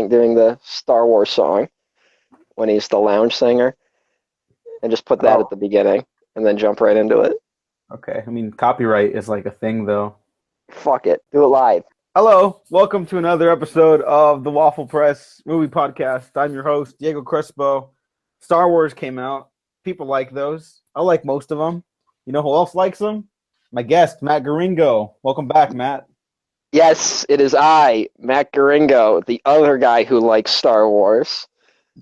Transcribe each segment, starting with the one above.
doing the Star Wars song when he's the lounge singer, and just put that at Oh, the beginning, and then jump right into it. okay. I mean, copyright is like a thing, though. Fuck it, do it live. Hello, welcome to another episode of the Waffle Press Movie Podcast. I'm your host, Diego Crespo. Star Wars came out. People like those. I like most of them. You know who else likes them? My guest, Matt Garingo. Welcome back, Matt. Yes, it is I, Matt Garingo, the other guy who likes Star Wars,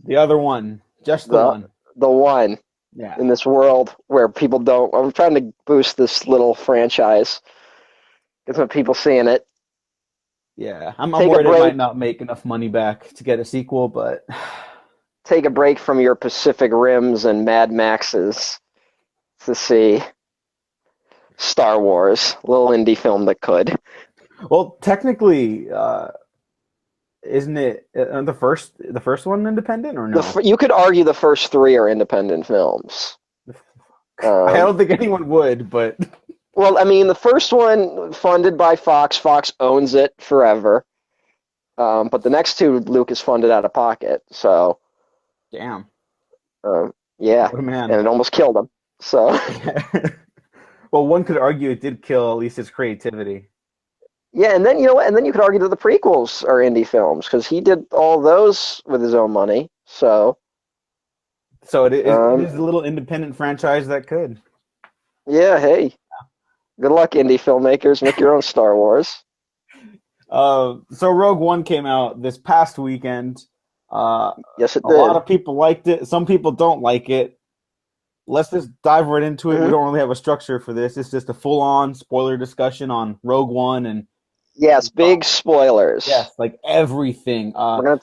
The other one, just the the one. the one Yeah, in this world where people don't. I'm trying to boost this little franchise, get some people seeing it. yeah. I'm Take a worried it break, might not make enough money back to get a sequel, but take a break from your Pacific Rims and Mad Maxes to see Star Wars, a little indie film that could. well, technically, isn't it the first one independent or no? You could argue the first three are independent films. I Um, don't think anyone would, but well, I mean, the first one funded by Fox. Fox owns it forever. But the next two, Lucas funded out of pocket. So, damn, yeah, what a man. and it almost killed him. So, Well, one could argue it did kill at least his creativity. yeah, and then you know what? And then you could argue that the prequels are indie films because he did all those with his own money. So, So it is um, a little independent franchise that could. yeah, hey, good luck, indie filmmakers. Make your own Star Wars. So Rogue One came out this past weekend. Uh, Yes, it a lot did. of people liked it. Some people don't like it. Let's just dive right into it. We Hmm. don't really have a structure for this. It's just a full-on spoiler discussion on Rogue One and Yes, big spoilers. yes, like everything. We're gonna.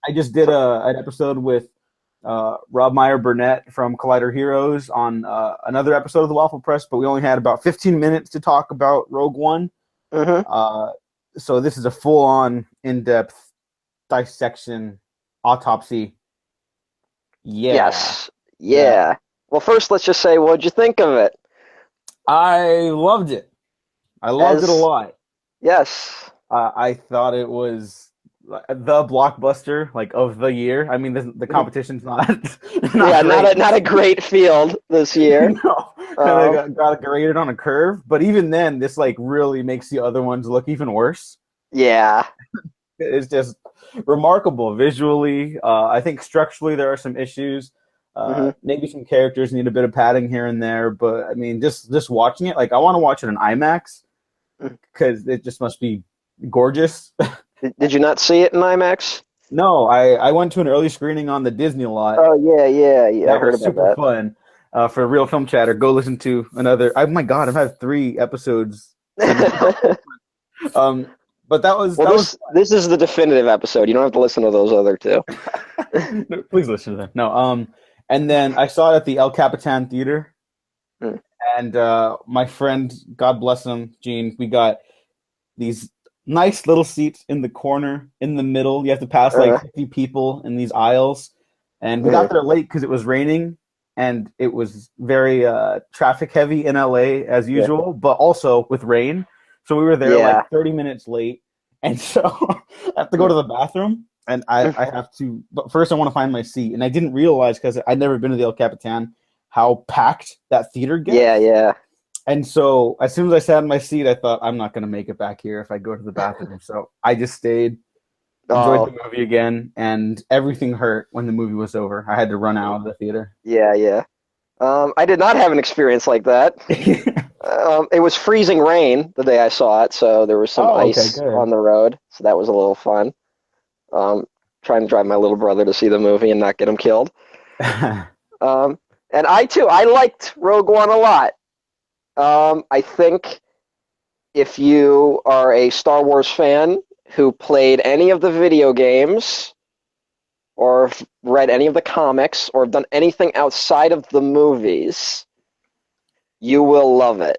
I just did an episode with Rob Meyer Burnett from Collider Heroes on another episode of the Waffle Press, but we only had about 15 minutes to talk about Rogue One. Hmm. Uh, so this is a full-on, in-depth dissection, autopsy. Yeah, Yes. yeah. Yeah. Well, first, let's just say, what'd you think of it? I loved it. I loved it a As lot. yes. I thought it was the blockbuster like of the year. I mean, the Mhm. competition's not not Yeah, great. not a great field this year. No, kind of Um, got graded on a curve. But even then, this like really makes the other ones look even worse. yeah. It's just remarkable visually. I think structurally there are some issues. Hmm. Maybe some characters need a bit of padding here and there, but I mean, just watching it, like I want to watch it in IMAX because it just must be gorgeous. Did you not see it in IMAX? No, I went to an early screening on the Disney lot. Oh yeah, yeah, yeah. I That heard was about super that. fun. For Real Film Chatter, go listen to another. Oh my God, I've had 3 episodes since. Um, but Well, that was this is the definitive episode. You don't have to listen to those other two. fun. No, please listen to them. No, and then I saw it at the El Capitan Theater, Mm. and my friend, God bless him, Gene, we got these nice little seats in the corner, in the middle. You have to pass like Uh, 50 people in these aisles. And we got mm, there late because it was raining and it was very traffic heavy in LA as yeah, usual, but also with rain. So we were there like yeah. 30 minutes late. And so I have to go Mm, to the bathroom and I have to, but first I want to find my seat. And I didn't realize because I'd never been to the El Capitan how packed that theater yeah, gets. yeah. And so as soon as I sat in my seat, I thought I'm not going to make it back here if I go to the bathroom. So I just stayed, enjoyed the Oh, movie again, and everything hurt when the movie was over. I had to run out of the theater. yeah, yeah. I did not have an experience like that. It was freezing rain the day I saw it, so there was some Oh, okay, ice good. on the road, so that was a little fun. Um, Trying to drive my little brother to see the movie and not get him killed. Um, and I too, I liked Rogue One a lot. I think if you are a Star Wars fan who played any of the video games or read any of the comics or have done anything outside of the movies, you will love it.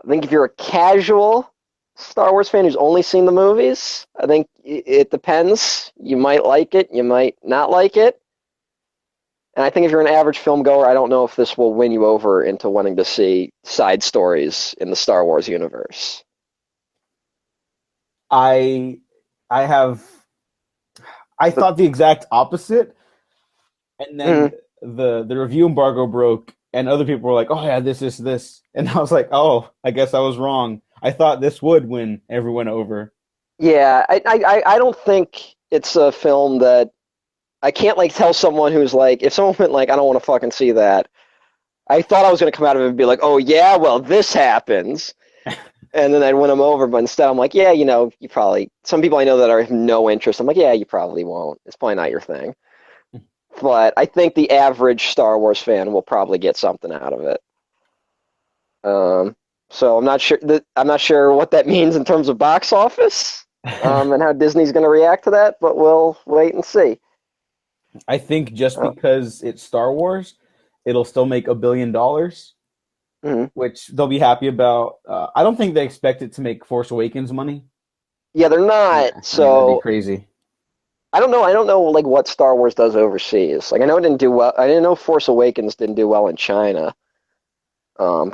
I think if you're a casual Star Wars fan who's only seen the movies, I think it depends. You might like it, you might not like it. And I think if you're an average film goer, I don't know if this will win you over into wanting to see side stories in the Star Wars universe. I I have I But thought the exact opposite, and then mm, the review embargo broke, and other people were like, "Oh yeah, this," and I was like, "Oh, I guess I was wrong. I thought this would win everyone over." yeah, I don't think it's a film that I can't like tell someone who's like, if someone went like, I don't want to fucking see that. I thought I was going to come out of it and be like, oh yeah, well this happens, and then I'd win them over. But instead, I'm like, yeah, you probably some people I know that are have no interest. I'm like, yeah, you probably won't. It's probably not your thing. But I think the average Star Wars fan will probably get something out of it. Um, so I'm not sure what that means in terms of box office, and how Disney's going to react to that. But we'll wait and see. I think just Uh, because it's Star Wars, it'll still make $1 billion, mhm. which they'll be happy about. I don't think they expect it to make Force Awakens money. Yeah, they're not. Yeah, I mean that'd be So crazy. I don't know. I don't know like what Star Wars does overseas. Like I know it didn't do well. I didn't know Force Awakens didn't do well in China,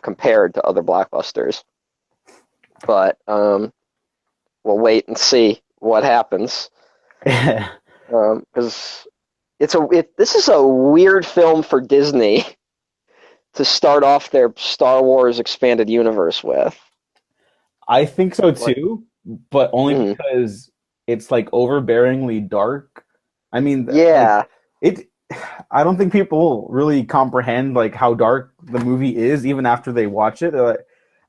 compared to other blockbusters. But we'll wait and see what happens. Because this is a weird film for Disney to start off their Star Wars expanded universe with. I think so Like, too, but only mm, because it's like overbearingly dark. I mean, like yeah, it. I don't think people really comprehend like how dark the movie is even after they watch it.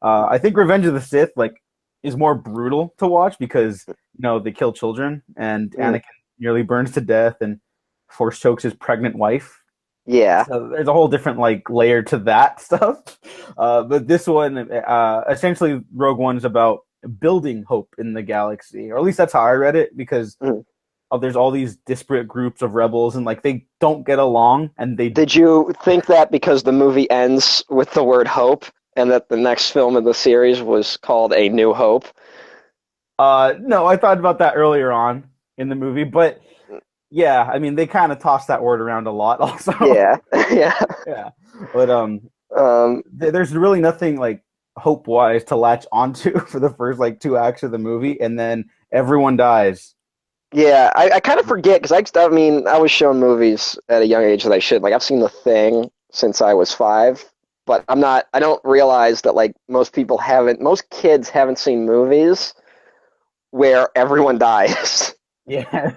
I think Revenge of the Sith like is more brutal to watch because they kill children and mm, Anakin nearly burns to death and force chokes his pregnant wife. yeah, So there's a whole different like layer to that stuff. But this one, essentially, Rogue One is about building hope in the galaxy, or at least that's how I read it, because mm. there's all these disparate groups of rebels, and like they don't get along, and they. Did you think that because the movie ends with the word hope, and that the next film in the series was called A New Hope? No, I thought about that earlier on in the movie, but yeah, I mean they kind of toss that word around a lot, also. Yeah, yeah. Yeah, but Um, there's really nothing like hope wise to latch onto for the first like two acts of the movie, and then everyone dies. yeah, I kind of forget because I mean, I was shown movies at a young age that I should. Like, I've seen The Thing since I was 5, but I don't realize that, like, most kids haven't seen movies where everyone dies Yeah.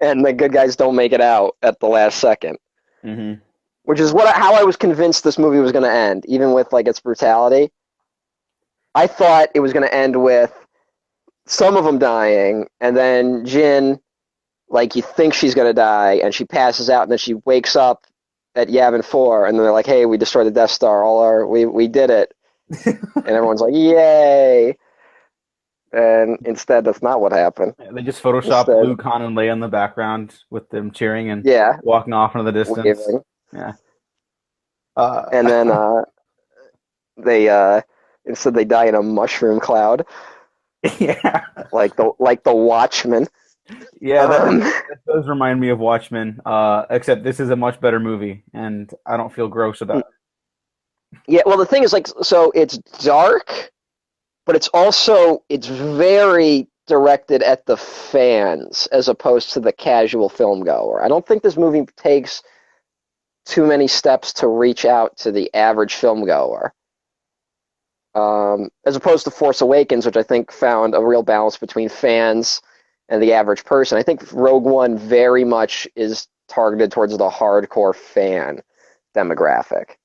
and the good guys don't make it out at the last second, hmm which is how I was convinced this movie was going to end, even with, like, its brutality. I thought it was going to end with some of them dying, and then Jin, like, you think she's gonna die, and she passes out, and then she wakes up at Yavin 4, and then they're like, "Hey, we destroyed the Death Star. We did it," and everyone's like, "Yay!" And instead, that's not what happened. They just photoshopped Instead, Luke, Han, and Leia in the background with them cheering and yeah, walking off into the distance. waving, Yeah. and then Uh, they instead they die in a mushroom cloud, yeah. like the Watchmen. Yeah, Um, that does remind me of Watchmen, except this is a much better movie, and I don't feel gross about yeah, well, the thing is, like, so it's dark, but it's very directed at the fans as opposed to the casual film goer. I don't think this movie takes too many steps to reach out to the average film goer, as opposed to Force Awakens, which I think found a real balance between fans and the average person. I think Rogue One very much is targeted towards the hardcore fan demographic,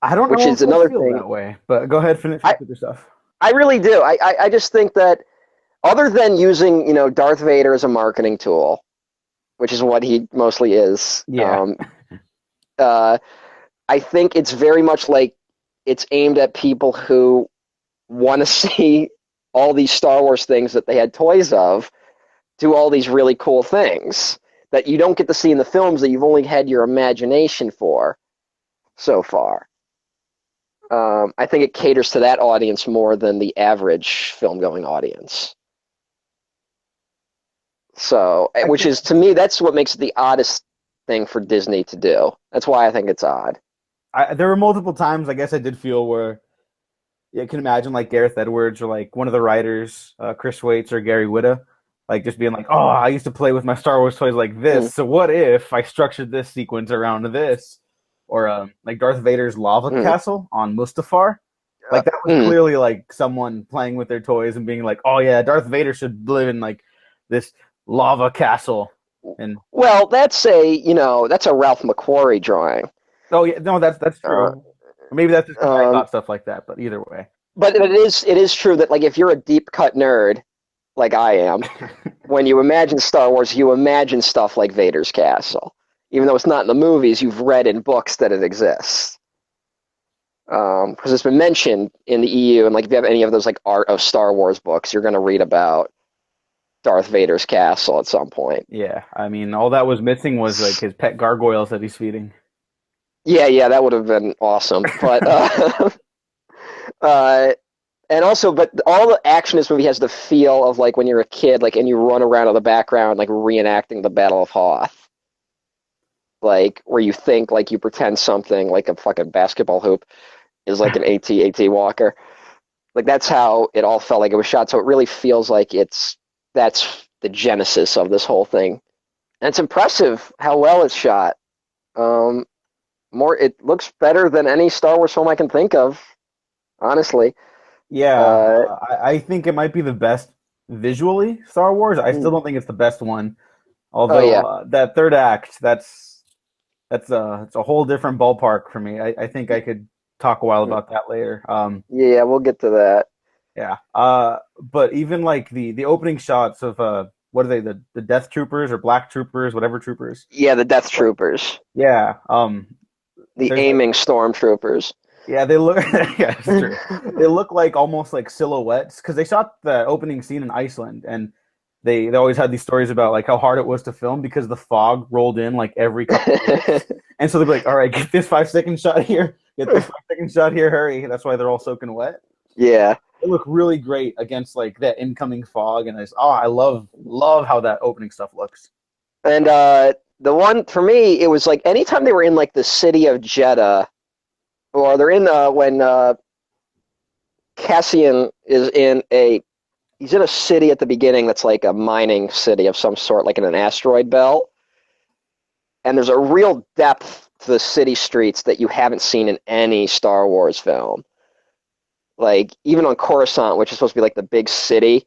I don't which know is if I another feel thing. that way, but go ahead, finish I, with your stuff. I really do. I just think that other than using, Darth Vader as a marketing tool, which is what he mostly is, Yeah. uh, I think it's very much like it's aimed at people who want to see all these Star Wars things that they had toys of do all these really cool things that you don't get to see in the films that you've only had your imagination for so far. I think it caters to that audience more than the average film going audience. So, I which think is to me, that's what makes it the oddest thing for Disney to do. That's why I think it's odd. there were multiple times I guess I did feel where you can imagine like Gareth Edwards or like one of the writers, Chris Waits or Gary Whitta, like just being like, oh, I used to play with my Star Wars toys like Mm, this. So what if I structured this sequence around this? Or like Darth Vader's lava mm, castle on Mustafar. Like that was mm. clearly like someone playing with their toys and being like, oh yeah, Darth Vader should live in like this lava castle. And Well, that's a Ralph McQuarrie drawing. oh yeah, no, that's Uh, true. Or maybe that's just because I um, thought stuff like that. But either way, but it is true that like if you're a deep cut nerd like I am, when you imagine Star Wars, you imagine stuff like Vader's castle. Even though it's not in the movies, you've read in books that it exists. Because it's been mentioned in the EU, and like if you have any of those like Art of Star Wars books, you're going to read about Darth Vader's castle at some point. yeah, I mean, all that was missing was like his pet gargoyles that he's feeding. Yeah, that would have been awesome. But uh, and also, but all the action in this movie has the feel of like when you're a kid, like, and you run around in the background, like reenacting the Battle of Hoth, like where you think like you pretend something like a fucking basketball hoop is like an AT Walker. Like that's how it all felt like it was shot. So it really feels like that's the genesis of this whole thing, and it's impressive how well it's shot. Um, it looks better than any Star Wars film I can think of, honestly. Yeah, Uh, I think it might be the best visually Star Wars. I still mm, don't think it's the best one. oh Although yeah, that third act, that's a it's a whole different ballpark for me. I think I could talk a while mm, about that later. yeah, we'll get to that. Yeah. But even like the opening shots of what are they, the Death Troopers or Black Troopers, whatever troopers. Yeah, the Death Troopers, Yeah. the There's like aiming stormtroopers. yeah, they look yeah, it's true. They look like almost like silhouettes because they shot the opening scene in Iceland and they always had these stories about like how hard it was to film because the fog rolled in like every couple of minutes. And so they'd be like, all right, get this 5 second shot here, get this 5 second shot here, hurry. That's why they're all soaking wet. Yeah, They look really great against like that incoming fog, and I love how that opening stuff looks. and the one for me, it was like anytime they were in like the city of Jeddah, or they're in when Cassian is in a he's in a city at the beginning that's like a mining city of some sort, like in an asteroid belt. And there's a real depth to the city streets that you haven't seen in any Star Wars film. Like even on Coruscant, which is supposed to be like the big city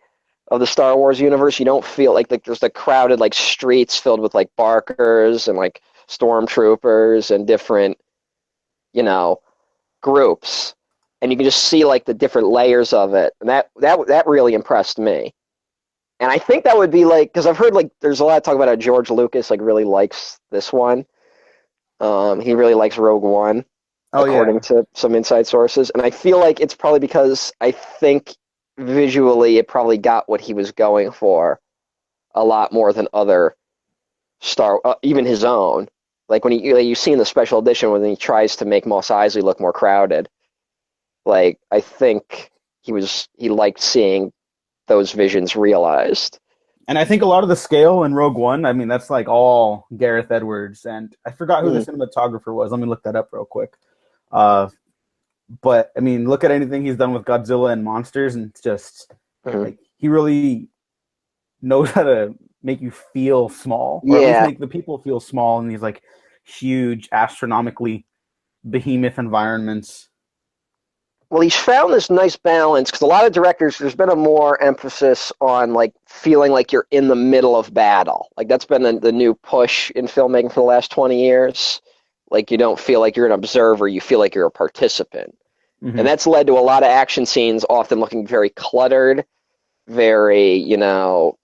of the Star Wars universe, you don't feel like there's the crowded like streets filled with like barkers and like stormtroopers and different, you know, groups. And you can just see like the different layers of it. And that really impressed me. And I think that would be like because I've heard like there's a lot of talk about how George Lucas like really likes this one. He really likes Rogue One, Oh according yeah, to some inside sources, and I feel like it's probably because I think visually it probably got what he was going for a lot more than other even his own. Like when you see in the special edition when he tries to make Mos Eisley look more crowded. Like I think he liked seeing those visions realized. and I think a lot of the scale in Rogue One, I mean, that's like all Gareth Edwards, and I forgot who the Mm, cinematographer was. Let me look that up real quick. Uh, but I mean, look at anything he's done with Godzilla and monsters, and it's just mm. like he really knows how to make you feel small, or at least Yeah, make the people feel small in these like huge, astronomically behemoth environments. well, he's found this nice balance because a lot of directors, there's been a more emphasis on like feeling like you're in the middle of battle. Like that's been the new push in filmmaking for the last 20 years. Like you don't feel like you're an observer, you feel like you're a participant. And Hmm. that's led to a lot of action scenes often looking very cluttered, very,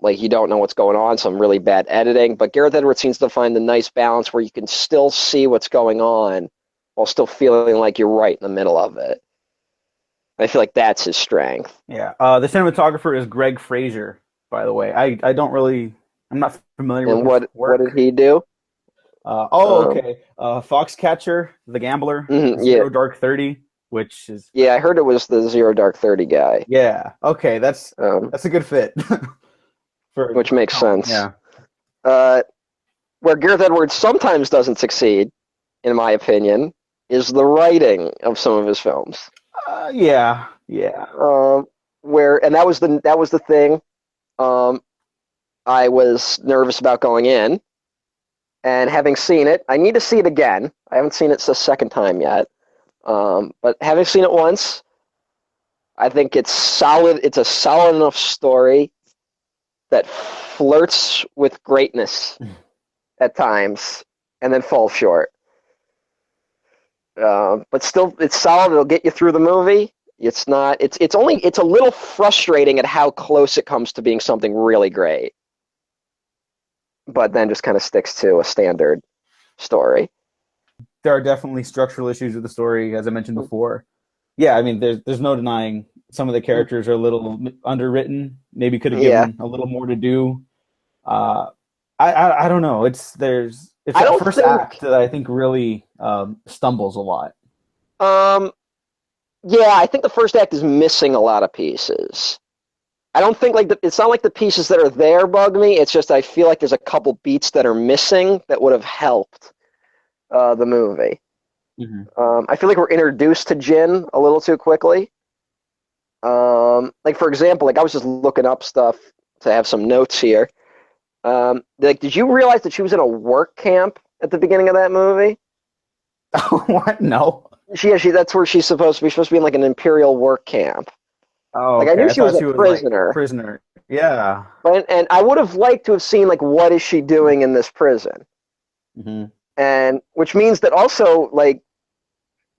like you don't know what's going on, some really bad editing. But Gareth Edwards seems to find the nice balance where you can still see what's going on while still feeling like you're right in the middle of it. I feel like that's his strength. Yeah. The cinematographer is Greg Fraser, by the way. I'm not familiar with And his what did work. he do? Um, Okay. Foxcatcher, The Gambler, yeah, Zero Dark 30, which is, yeah. I heard it was the Zero Dark 30 guy, yeah. Okay. um, That's a good fit for which makes tone. sense. Yeah. Uh, where Gareth Edwards sometimes doesn't succeed, in my opinion, is the writing of some of his films. Yeah. Yeah. Um, and that was the thing. Um, I was nervous about going in. And having seen it, I need to see it again. I haven't seen it the second time yet. But having seen it once, I think it's solid. It's a solid enough story that flirts with greatness at times and then falls short. But still, it's solid. It'll get you through the movie. It's not. It's only. It's a little frustrating at how close it comes to being something really great, but then just kind of sticks to a standard story. There are definitely structural issues with the story, as I mentioned before. Yeah, I mean, there's no denying some of the characters are a little underwritten. Maybe could have Yeah, given a little more to do. Uh, I don't know. It's I that don't first think. act that I think really stumbles a lot. Um, yeah, I think the first act is missing a lot of pieces. I don't think it's not like the pieces that are there bug me. It's just I feel like there's a couple beats that are missing that would have helped the movie. Mm-hmm. I feel like we're introduced to Jin a little too quickly. Like for example, like I was just looking up stuff to have some notes here. Like, did you realize that she was in a work camp at the beginning of that movie? What? No. That's where she's supposed to be. She's supposed to be in like an imperial work camp. Oh, Like I okay. knew I she was thought a she was like prisoner, prisoner. Yeah. but and I would have liked to have seen like what is she doing in this prison, Mm-hmm. and which means that also like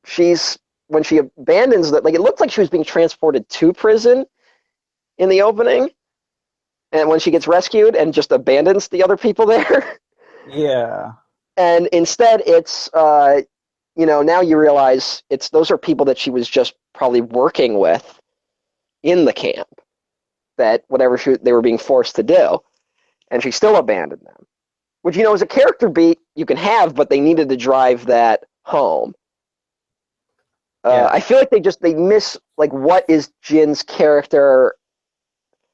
she's when she abandons that, like it looked like she was being transported to prison in the opening, and when she gets rescued and just abandons the other people there. Yeah. And instead it's now you realize those are people that she was just probably working with in the camp, that whatever they were being forced to do, and she still abandoned them, which is a character beat you can have, but they needed to drive that home. Yeah. I feel like they miss like what is Jin's character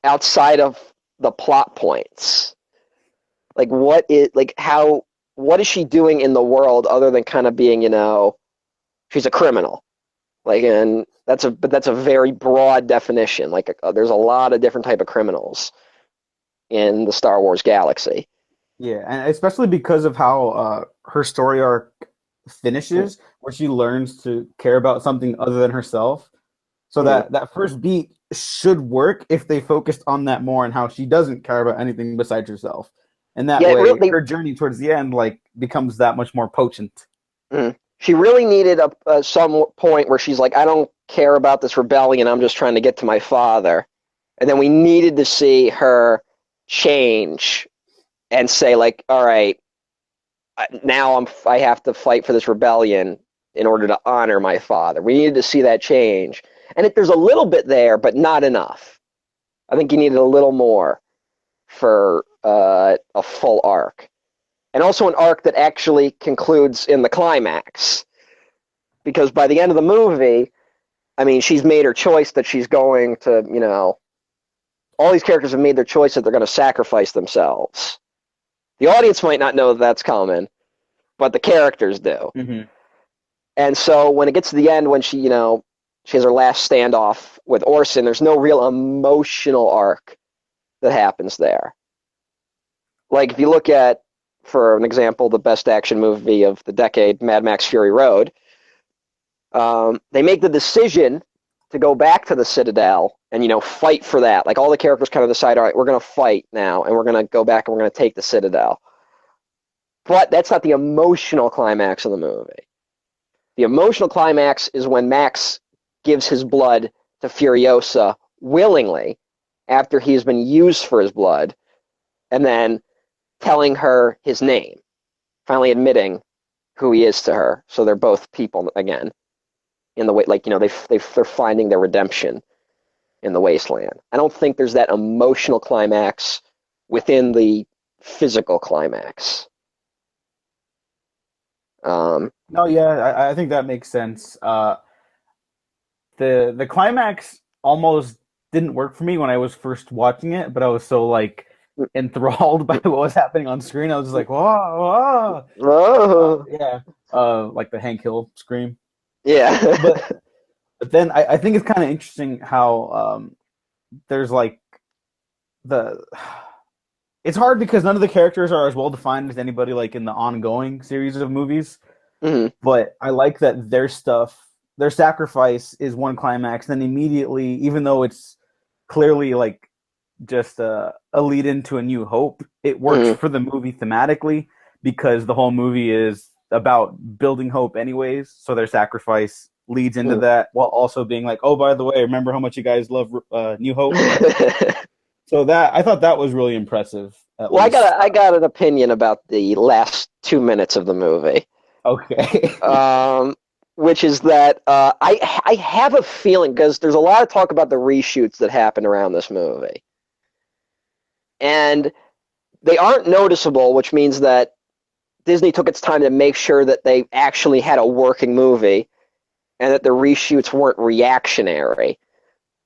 outside of the plot points. Like what is she doing in the world other than kind of being, she's a criminal. Like, and that's a very broad definition. Like, there's a lot of different type of criminals in the Star Wars galaxy. Yeah, and especially because of how her story arc finishes, where she learns to care about something other than herself. So Mm. that first beat should work if they focused on that more and how she doesn't care about anything besides herself. And that Yeah, way, her journey towards the end like becomes that much more potent. she really needed some point where she's like, I don't care about this rebellion. I'm just trying to get to my father. And then we needed to see her change and say like, all right, now I have to fight for this rebellion in order to honor my father. We needed to see that change. And there's a little bit there, but not enough. I think you needed a little more for a full arc. And also an arc that actually concludes in the climax. Because by the end of the movie, I mean, she's made her choice that she's going to, all these characters have made their choice that they're going to sacrifice themselves. The audience might not know that that's coming, but the characters do. Mm-hmm. And so when it gets to the end, when she has her last standoff with Orson, there's no real emotional arc that happens there. Like if you look at, for an example, the best action movie of the decade, Mad Max Fury Road, they make the decision to go back to the Citadel and fight for that. Like all the characters kind of decide, all right, we're going to fight now, and we're going to go back and we're going to take the Citadel. But that's not the emotional climax of the movie. The emotional climax is when Max gives his blood to Furiosa willingly after he's been used for his blood, and then telling her his name, finally admitting who he is to her. So they're both people again in the way, like, they're finding their redemption in the wasteland. I don't think there's that emotional climax within the physical climax. No, yeah, I think that makes sense. The climax almost didn't work for me when I was first watching it, but I was so like enthralled by what was happening on screen. I was just like, whoa, whoa. Oh, Yeah, like the Hank Hill scream. yeah. But then I think it's kind of interesting how there's like the it's hard because none of the characters are as well defined as anybody like in the ongoing series of movies. Hmm. But I like that their sacrifice is one climax, then immediately, even though it's clearly like just a lead into A New Hope, it works Hmm. for the movie thematically because the whole movie is about building hope, anyways. So their sacrifice leads into Hmm. that while also being like, oh, by the way, remember how much you guys love New Hope? So that I thought that was really impressive, at Well, least. I got an opinion about the last 2 minutes of the movie, Okay. um, which is that I have a feeling because there's a lot of talk about the reshoots that happen around this movie, and they aren't noticeable, which means that Disney took its time to make sure that they actually had a working movie and that the reshoots weren't reactionary.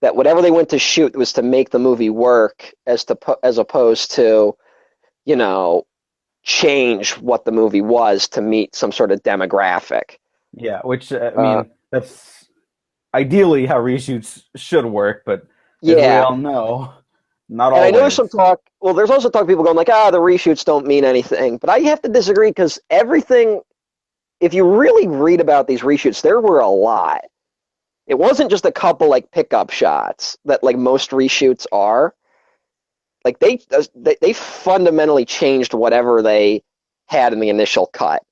That whatever they went to shoot was to make the movie work, as opposed to, you know, change what the movie was to meet some sort of demographic. Yeah, which I Uh, mean, that's ideally how reshoots should work, but as we yeah, all know, not and I know there's some always. talk. Well, there's also talk people going like, the reshoots don't mean anything, but I have to disagree because everything. If you really read about these reshoots, there were a lot. It wasn't just a couple like pickup shots that like most reshoots are. Like they fundamentally changed whatever they had in the initial cut.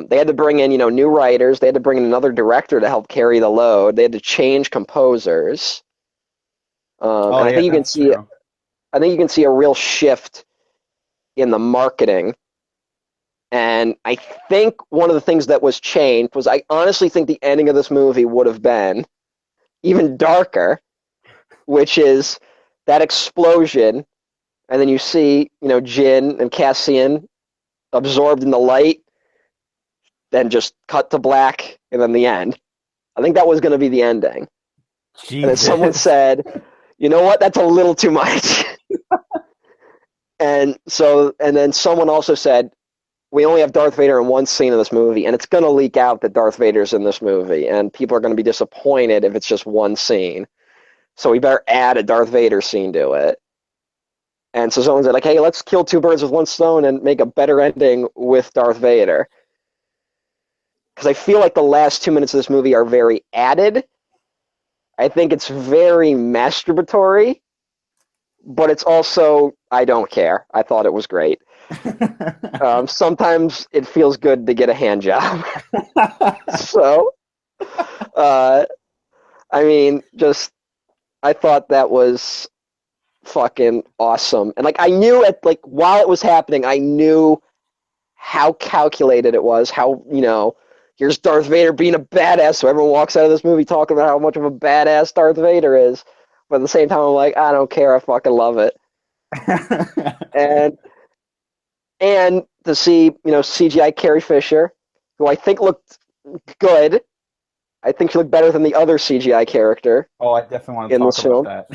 They had to bring in, new writers. They had to bring in another director to help carry the load. They had to change composers. Oh And yeah, that's true. I think you can see a real shift in the marketing. And I think one of the things that was changed was I honestly think the ending of this movie would have been even darker, which is that explosion, and then you see, Jin and Cassian absorbed in the light, then just cut to black, and then the end. I think that was going to be the ending. And then someone Jesus. said, you know what, that's a little too much. And then someone also said, we only have Darth Vader in one scene in this movie, and it's going to leak out that Darth Vader's in this movie, and people are going to be disappointed if it's just one scene. So we better add a Darth Vader scene to it. And so someone said, like, hey, let's kill two birds with one stone and make a better ending with Darth Vader. Because I feel like the last 2 minutes of this movie are very added. I think it's very masturbatory, but it's also, I don't care. I thought it was great. Sometimes it feels good to get a hand job. So, uh, I mean, just, I thought that was fucking awesome. And like, I knew while it was happening, I knew how calculated it was, how, here's Darth Vader being a badass, so everyone walks out of this movie talking about how much of a badass Darth Vader is. But at the same time, I'm like, I don't care, I fucking love it. And to see, CGI Carrie Fisher, who I think looked good. I think she looked better than the other CGI character Oh, I definitely want to in talk this about film. that.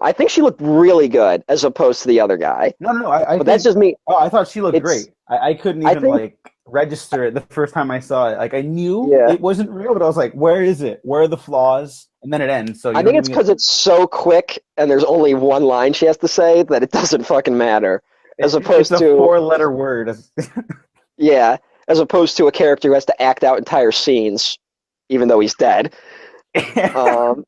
I think she looked really good as opposed to the other guy. No, no, no. I But that's think. just me. Oh, I thought she looked It's great. I couldn't I even think like register it the first time I saw it. Like I knew yeah. it wasn't real, but I was like, "Where is it? Where are the flaws?" And then it ends, so I you think don't it's even get. because it's so quick and there's only one line she has to say that it doesn't fucking matter. As It's opposed a to four-letter word. yeah, as opposed to a character who has to act out entire scenes, even though he's dead. Um,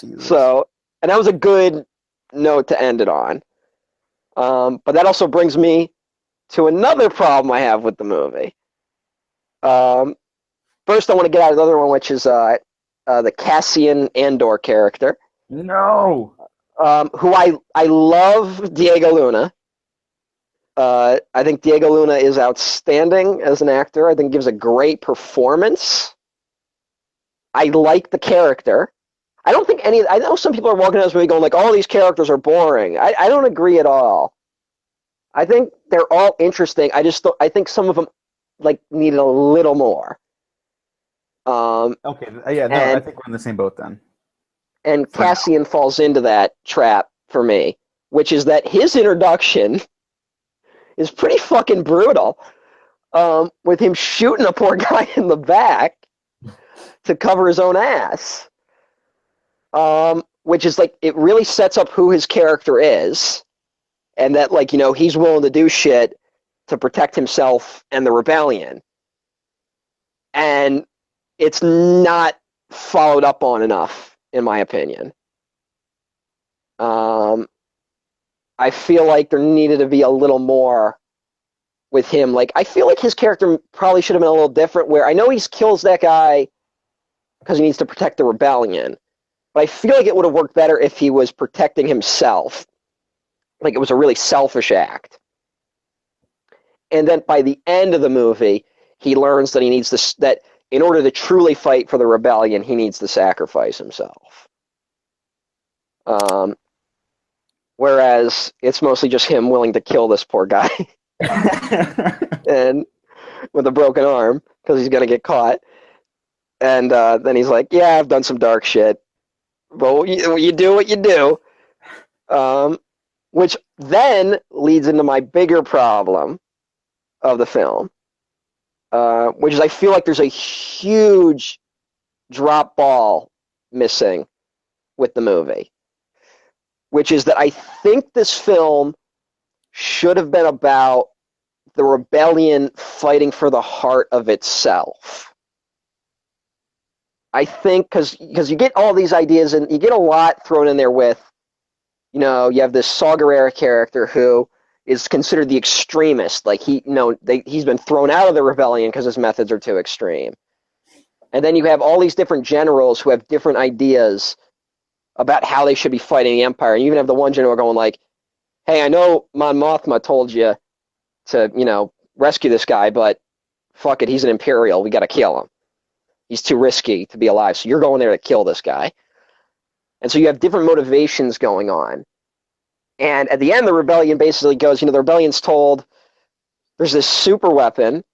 Jesus. so, and that was a good note to end it on. But that also brings me to another problem I have with the movie. Um, First, I want to get out another one, which is the Cassian Andor character, No. who I love Diego Luna. I think Diego Luna is outstanding as an actor. I think he gives a great performance. I like the character. I don't think any. I know some people are walking out of this movie going like, "All these characters are boring." I don't agree at all. I think they're all interesting. I think some of them like needed a little more. Um, Okay. Yeah. No. I and think we're in the same boat then. and For now. Cassian falls into that trap for me, which is that his introduction is pretty fucking brutal. With him shooting a poor guy in the back to cover his own ass. Which is like it really sets up who his character is. and that, like, he's willing to do shit to protect himself and the rebellion. And it's not followed up on enough, in my opinion. I feel like there needed to be a little more with him. Like, I feel like his character probably should have been a little different, where I know he kills that guy because he needs to protect the rebellion, but I feel like it would have worked better if he was protecting himself. Like, it was a really selfish act. And then by the end of the movie, he learns that he needs to, that in order to truly fight for the rebellion, he needs to sacrifice himself. Whereas it's mostly just him willing to kill this poor guy and with a broken arm because he's going to get caught. And then he's like, yeah, I've done some dark shit. But you do what you do. Which then leads into my bigger problem of the film, which is I feel like there's a huge drop ball missing with the movie, which is that I think this film should have been about the rebellion fighting for the heart of itself. I think because you get all these ideas and you get a lot thrown in there with, you have this Saw Gerrera character who is considered the extremist. Like, he's been thrown out of the rebellion because his methods are too extreme. And then you have all these different generals who have different ideas about how they should be fighting the Empire. And you even have the one general going like, hey, I know Mon Mothma told you to, rescue this guy, but fuck it, he's an Imperial. We got to kill him. He's too risky to be alive. So you're going there to kill this guy. And so you have different motivations going on. And at the end, the rebellion basically goes, the rebellion's told there's this super weapon.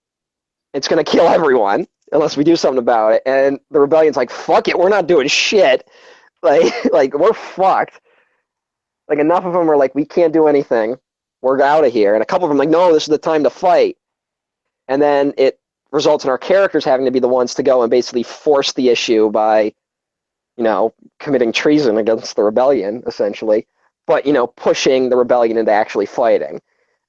It's going to kill everyone unless we do something about it. And the rebellion's like, fuck it, we're not doing shit. Like we're fucked. Like, enough of them are like, we can't do anything. We're out of here. And a couple of them are like, no, this is the time to fight. And then it results in our characters having to be the ones to go and basically force the issue by, committing treason against the rebellion, essentially. But, pushing the rebellion into actually fighting.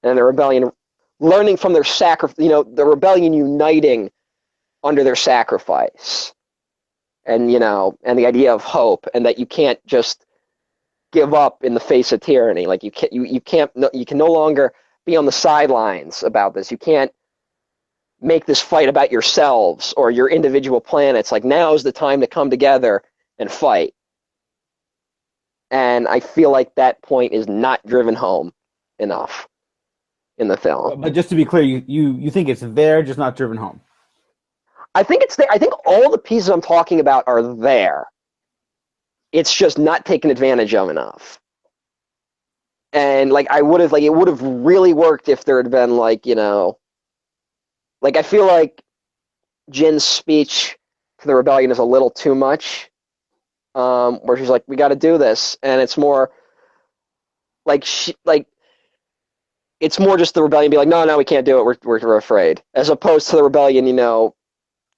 And the rebellion learning from their sacrifice, the rebellion uniting under their sacrifice. And, and the idea of hope, and that you can't just give up in the face of tyranny. Like, you can no longer be on the sidelines about this. You can't make this fight about yourselves or your individual planets. Like, now is the time to come together and fight. And I feel like that point is not driven home enough in the film. But just to be clear, you think it's there, just not driven home? I think it's there. I think all the pieces I'm talking about are there. It's just not taken advantage of enough. And like, it would have really worked if there had been like, like, I feel like Jin's speech to the rebellion is a little too much. Where she's like, we got to do this. And it's more like, it's more just the rebellion be like, no, we can't do it. We're afraid. As opposed to the rebellion,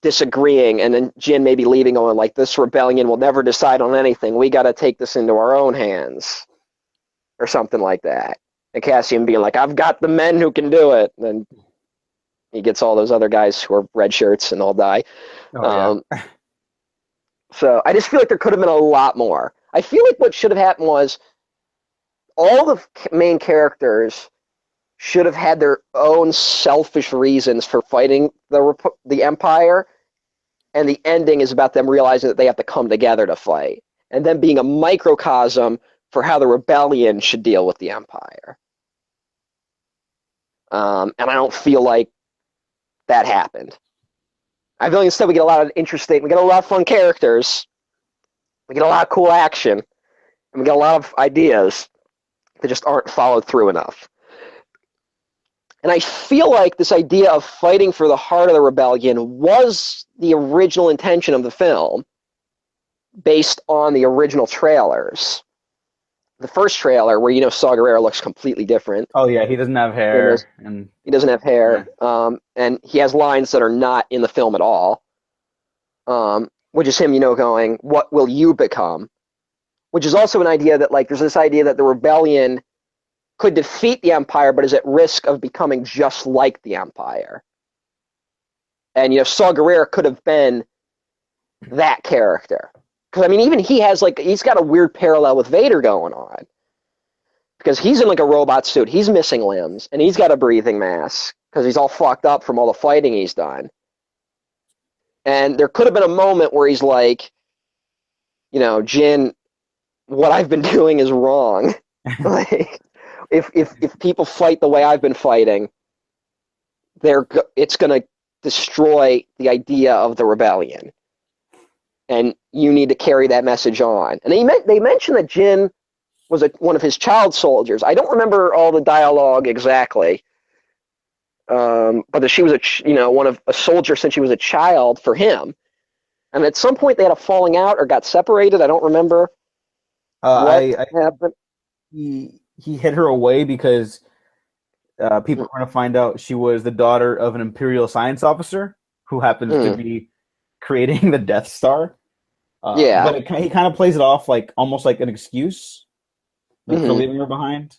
disagreeing, and then Jin maybe leaving going like, this rebellion will never decide on anything. We got to take this into our own hands, or something like that. And Cassian being like, I've got the men who can do it. And then he gets all those other guys who are red shirts and all die. Oh, yeah. So I just feel like there could have been a lot more. I feel like what should have happened was all the main characters should have had their own selfish reasons for fighting the Empire, and the ending is about them realizing that they have to come together to fight, and then being a microcosm for how the rebellion should deal with the Empire. And I don't feel like that happened. I feel like instead we get a lot of we get a lot of fun characters, we get a lot of cool action, and we get a lot of ideas that just aren't followed through enough. And I feel like this idea of fighting for the heart of the rebellion was the original intention of the film, based on the original trailers. The first trailer, where Saw Gerrera looks completely different. Oh yeah, he doesn't have hair, and he doesn't have hair, yeah. And he has lines that are not in the film at all. Which is him, going, "What will you become?" Which is also an idea that, like, there's this idea that the rebellion could defeat the Empire, but is at risk of becoming just like the Empire. And Saw Gerrera could have been that character. Because I mean, even he's got a weird parallel with Vader going on. Because he's in like a robot suit, he's missing limbs, and he's got a breathing mask because he's all fucked up from all the fighting he's done. And there could have been a moment where he's like, Jin, what I've been doing is wrong. Like, if people fight the way I've been fighting, it's going to destroy the idea of the rebellion. And you need to carry that message on. And they mentioned that Jin was one of his child soldiers. I don't remember all the dialogue exactly, but that she was a soldier since she was a child for him. And at some point they had a falling out or got separated. I don't remember what happened. He hid her away because people were going to find out she was the daughter of an Imperial science officer who happens to be creating the Death Star. But he kind of plays it off like almost like an excuse. For leaving her behind?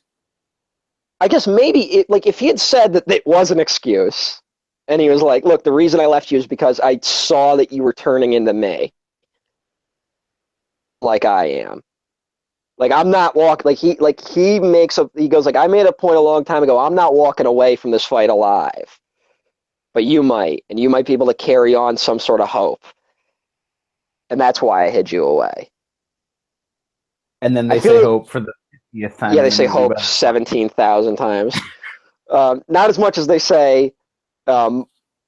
I guess maybe if he had said that it was an excuse, and he was like, "Look, the reason I left you is because I saw that you were turning into me, like I am. Like I'm not walking. He goes like, I made a point a long time ago. I'm not walking away from this fight alive, but you might, and you might be able to carry on some sort of hope, and that's why I hid you away." And then they say hope for the 50th time. Yeah, they say hope 17,000 times. Not as much as they say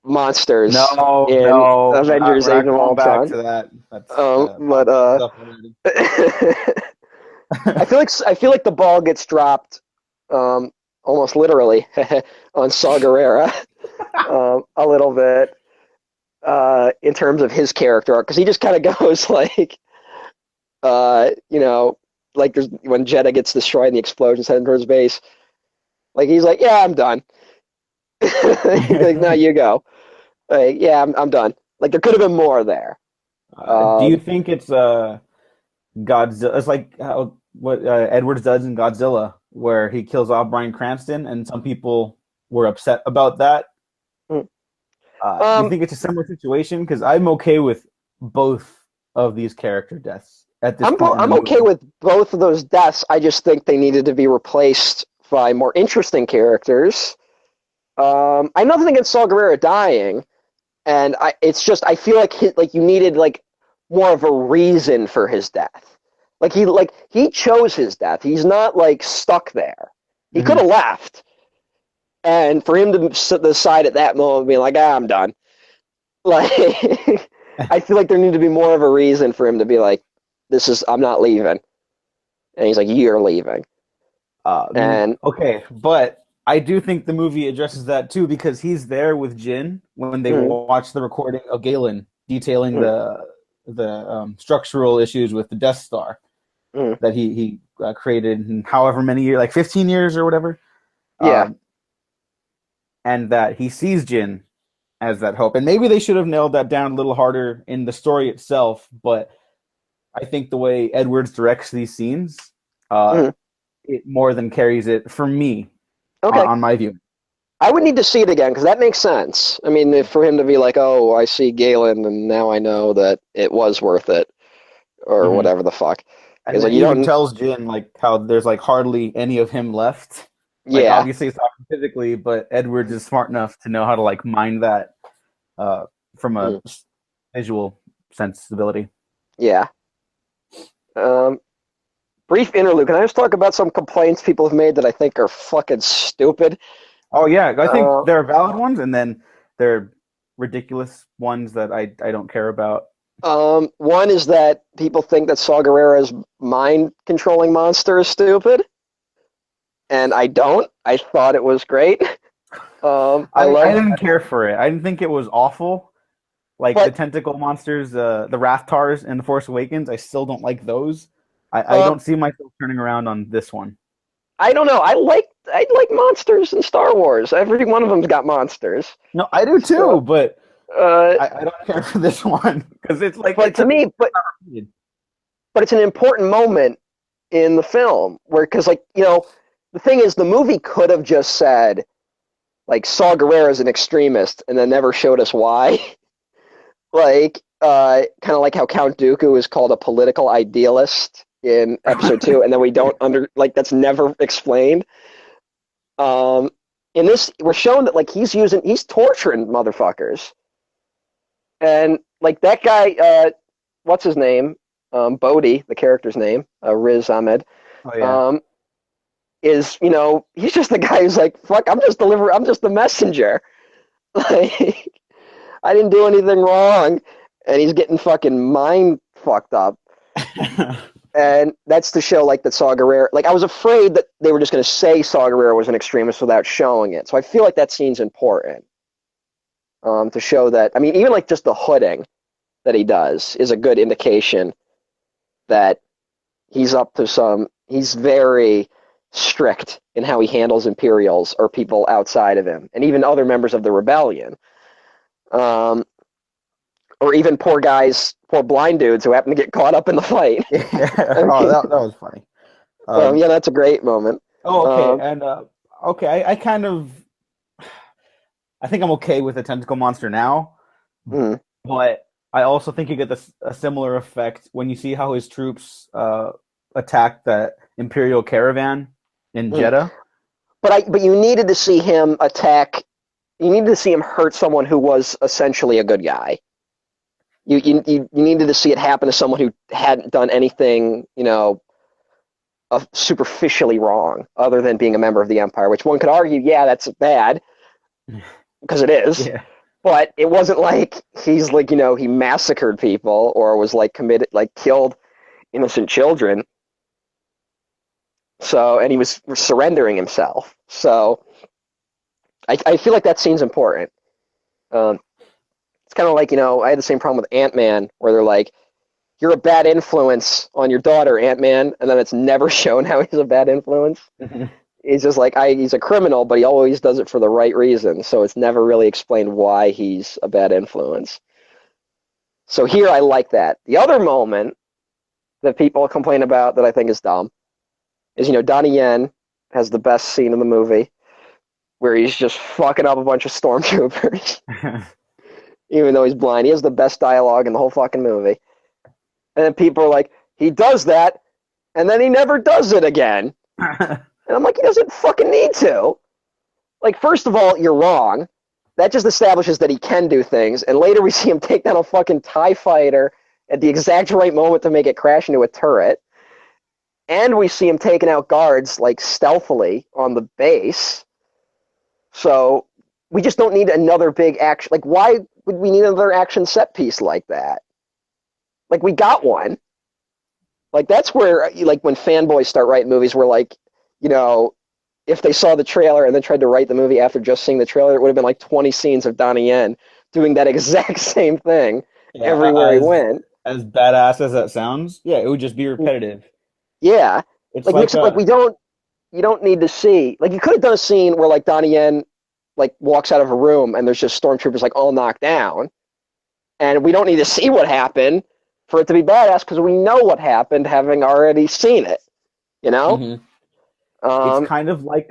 monsters in Avengers: Age of Ultron. To that. I feel like the ball gets dropped almost literally on Saw Gerrera a little bit in terms of his character arc, because he just kind of goes like, like there's when Jeddah gets destroyed and the explosion's heading towards base, like he's like, yeah, I'm done. Like, no, you go. Like, yeah, I'm done. Like there could have been more there. Do you think it's Godzilla? It's like what Edwards does in Godzilla, where he kills off Bryan Cranston, and some people were upset about that. Do you think it's a similar situation? Because I'm okay with both of these character deaths. I'm okay with both of those deaths. I just think they needed to be replaced by more interesting characters. I have nothing against Saw Gerrera dying, and I feel like you needed like more of a reason for his death. Like he chose his death. He's not like stuck there. He could have left, and for him to decide at that moment, being like, I'm done. Like I feel like there needed to be more of a reason for him to be like, I'm not leaving. And he's like, you're leaving. Okay, but I do think the movie addresses that too, because he's there with Jin when they watch the recording of Galen detailing the structural issues with the Death Star that he created in however many years, like 15 years or whatever. Yeah. And that he sees Jin as that hope. And maybe they should have nailed that down a little harder in the story itself, but I think the way Edwards directs these scenes, it more than carries it for me on my view. I would need to see it again because that makes sense. I mean, for him to be like, "Oh, I see Galen, and now I know that it was worth it," or whatever the fuck. And like, he tells Jin like how there's like hardly any of him left. Like, yeah, obviously it's not physically, but Edwards is smart enough to know how to like mind that from a visual sensibility. Yeah. Brief interlude. Can I just talk about some complaints people have made that I think are fucking stupid? Oh yeah, I think there are valid ones, and then there are ridiculous ones that I don't care about. One is that people think that Saw Gerrera's mind-controlling monster is stupid, and I don't. I thought it was great. I didn't care for it. I didn't think it was awful. Like the tentacle monsters, the Rathtars in The Force Awakens, I still don't like those. I don't see myself turning around on this one. I don't know. I like monsters in Star Wars. Every one of them's got monsters. No, I do too, but I don't care for this one because it's like. But to me, but it's an important moment in the film because, like, the thing is, the movie could have just said, like, Saw Gerrera is an extremist, and then never showed us why. Like, kind of like how Count Dooku is called a political idealist in episode 2, and then we don't that's never explained. Um, in this, we're shown that like he's torturing motherfuckers, and like that guy, what's his name? Bodhi, the character's name, Riz Ahmed. Oh yeah. Is he's just the guy who's like, fuck, I'm just the messenger. Like, I didn't do anything wrong, and he's getting fucking mind fucked up. And that's to show like that Saw Gerrera, like I was afraid that they were just going to say Saw Gerrera was an extremist without showing it. So I feel like that scene's important to show that. I mean, even like just the hooding that he does is a good indication that he's up to some. He's very strict in how he handles Imperials or people outside of him, and even other members of the rebellion. Or even poor blind dudes who happen to get caught up in the fight. Yeah. Oh, that was funny. Yeah, that's a great moment. Oh, okay. And okay, I think I'm okay with the tentacle monster now, but I also think you get a similar effect when you see how his troops attacked that Imperial caravan in Jeddah. But you needed to see him attack. You needed to see him hurt someone who was essentially a good guy. You needed to see it happen to someone who hadn't done anything, superficially wrong, other than being a member of the Empire. Which one could argue, yeah, that's bad, because it is. Yeah. But it wasn't like he's like he massacred people or was like killed innocent children. So, and he was surrendering himself. So, I feel like that scene's important. It's kind of like, I had the same problem with Ant-Man, where they're like, you're a bad influence on your daughter, Ant-Man, and then it's never shown how he's a bad influence. He's just like, he's a criminal, but he always does it for the right reason, so it's never really explained why he's a bad influence. So here I like that. The other moment that people complain about that I think is dumb is, Donnie Yen has the best scene in the movie, where he's just fucking up a bunch of stormtroopers. Even though he's blind. He has the best dialogue in the whole fucking movie. And then people are like, he does that, and then he never does it again. And I'm like, he doesn't fucking need to. Like, first of all, you're wrong. That just establishes that he can do things. And later we see him take down a fucking TIE fighter at the exact right moment to make it crash into a turret. And we see him taking out guards, like, stealthily on the base. So we just don't need another big action. Like, why would we need another action set piece like that? Like, we got one. Like, that's where, like, when fanboys start writing movies, where, like, if they saw the trailer and then tried to write the movie after just seeing the trailer, it would have been like 20 scenes of Donnie Yen doing that exact same thing everywhere he went. As badass as that sounds, yeah, it would just be repetitive. Yeah. It's you don't need to see, like, you could have done a scene where, like, Donnie Yen, like, walks out of a room and there's just stormtroopers, like, all knocked down. And we don't need to see what happened for it to be badass, because we know what happened, having already seen it. It's kind of like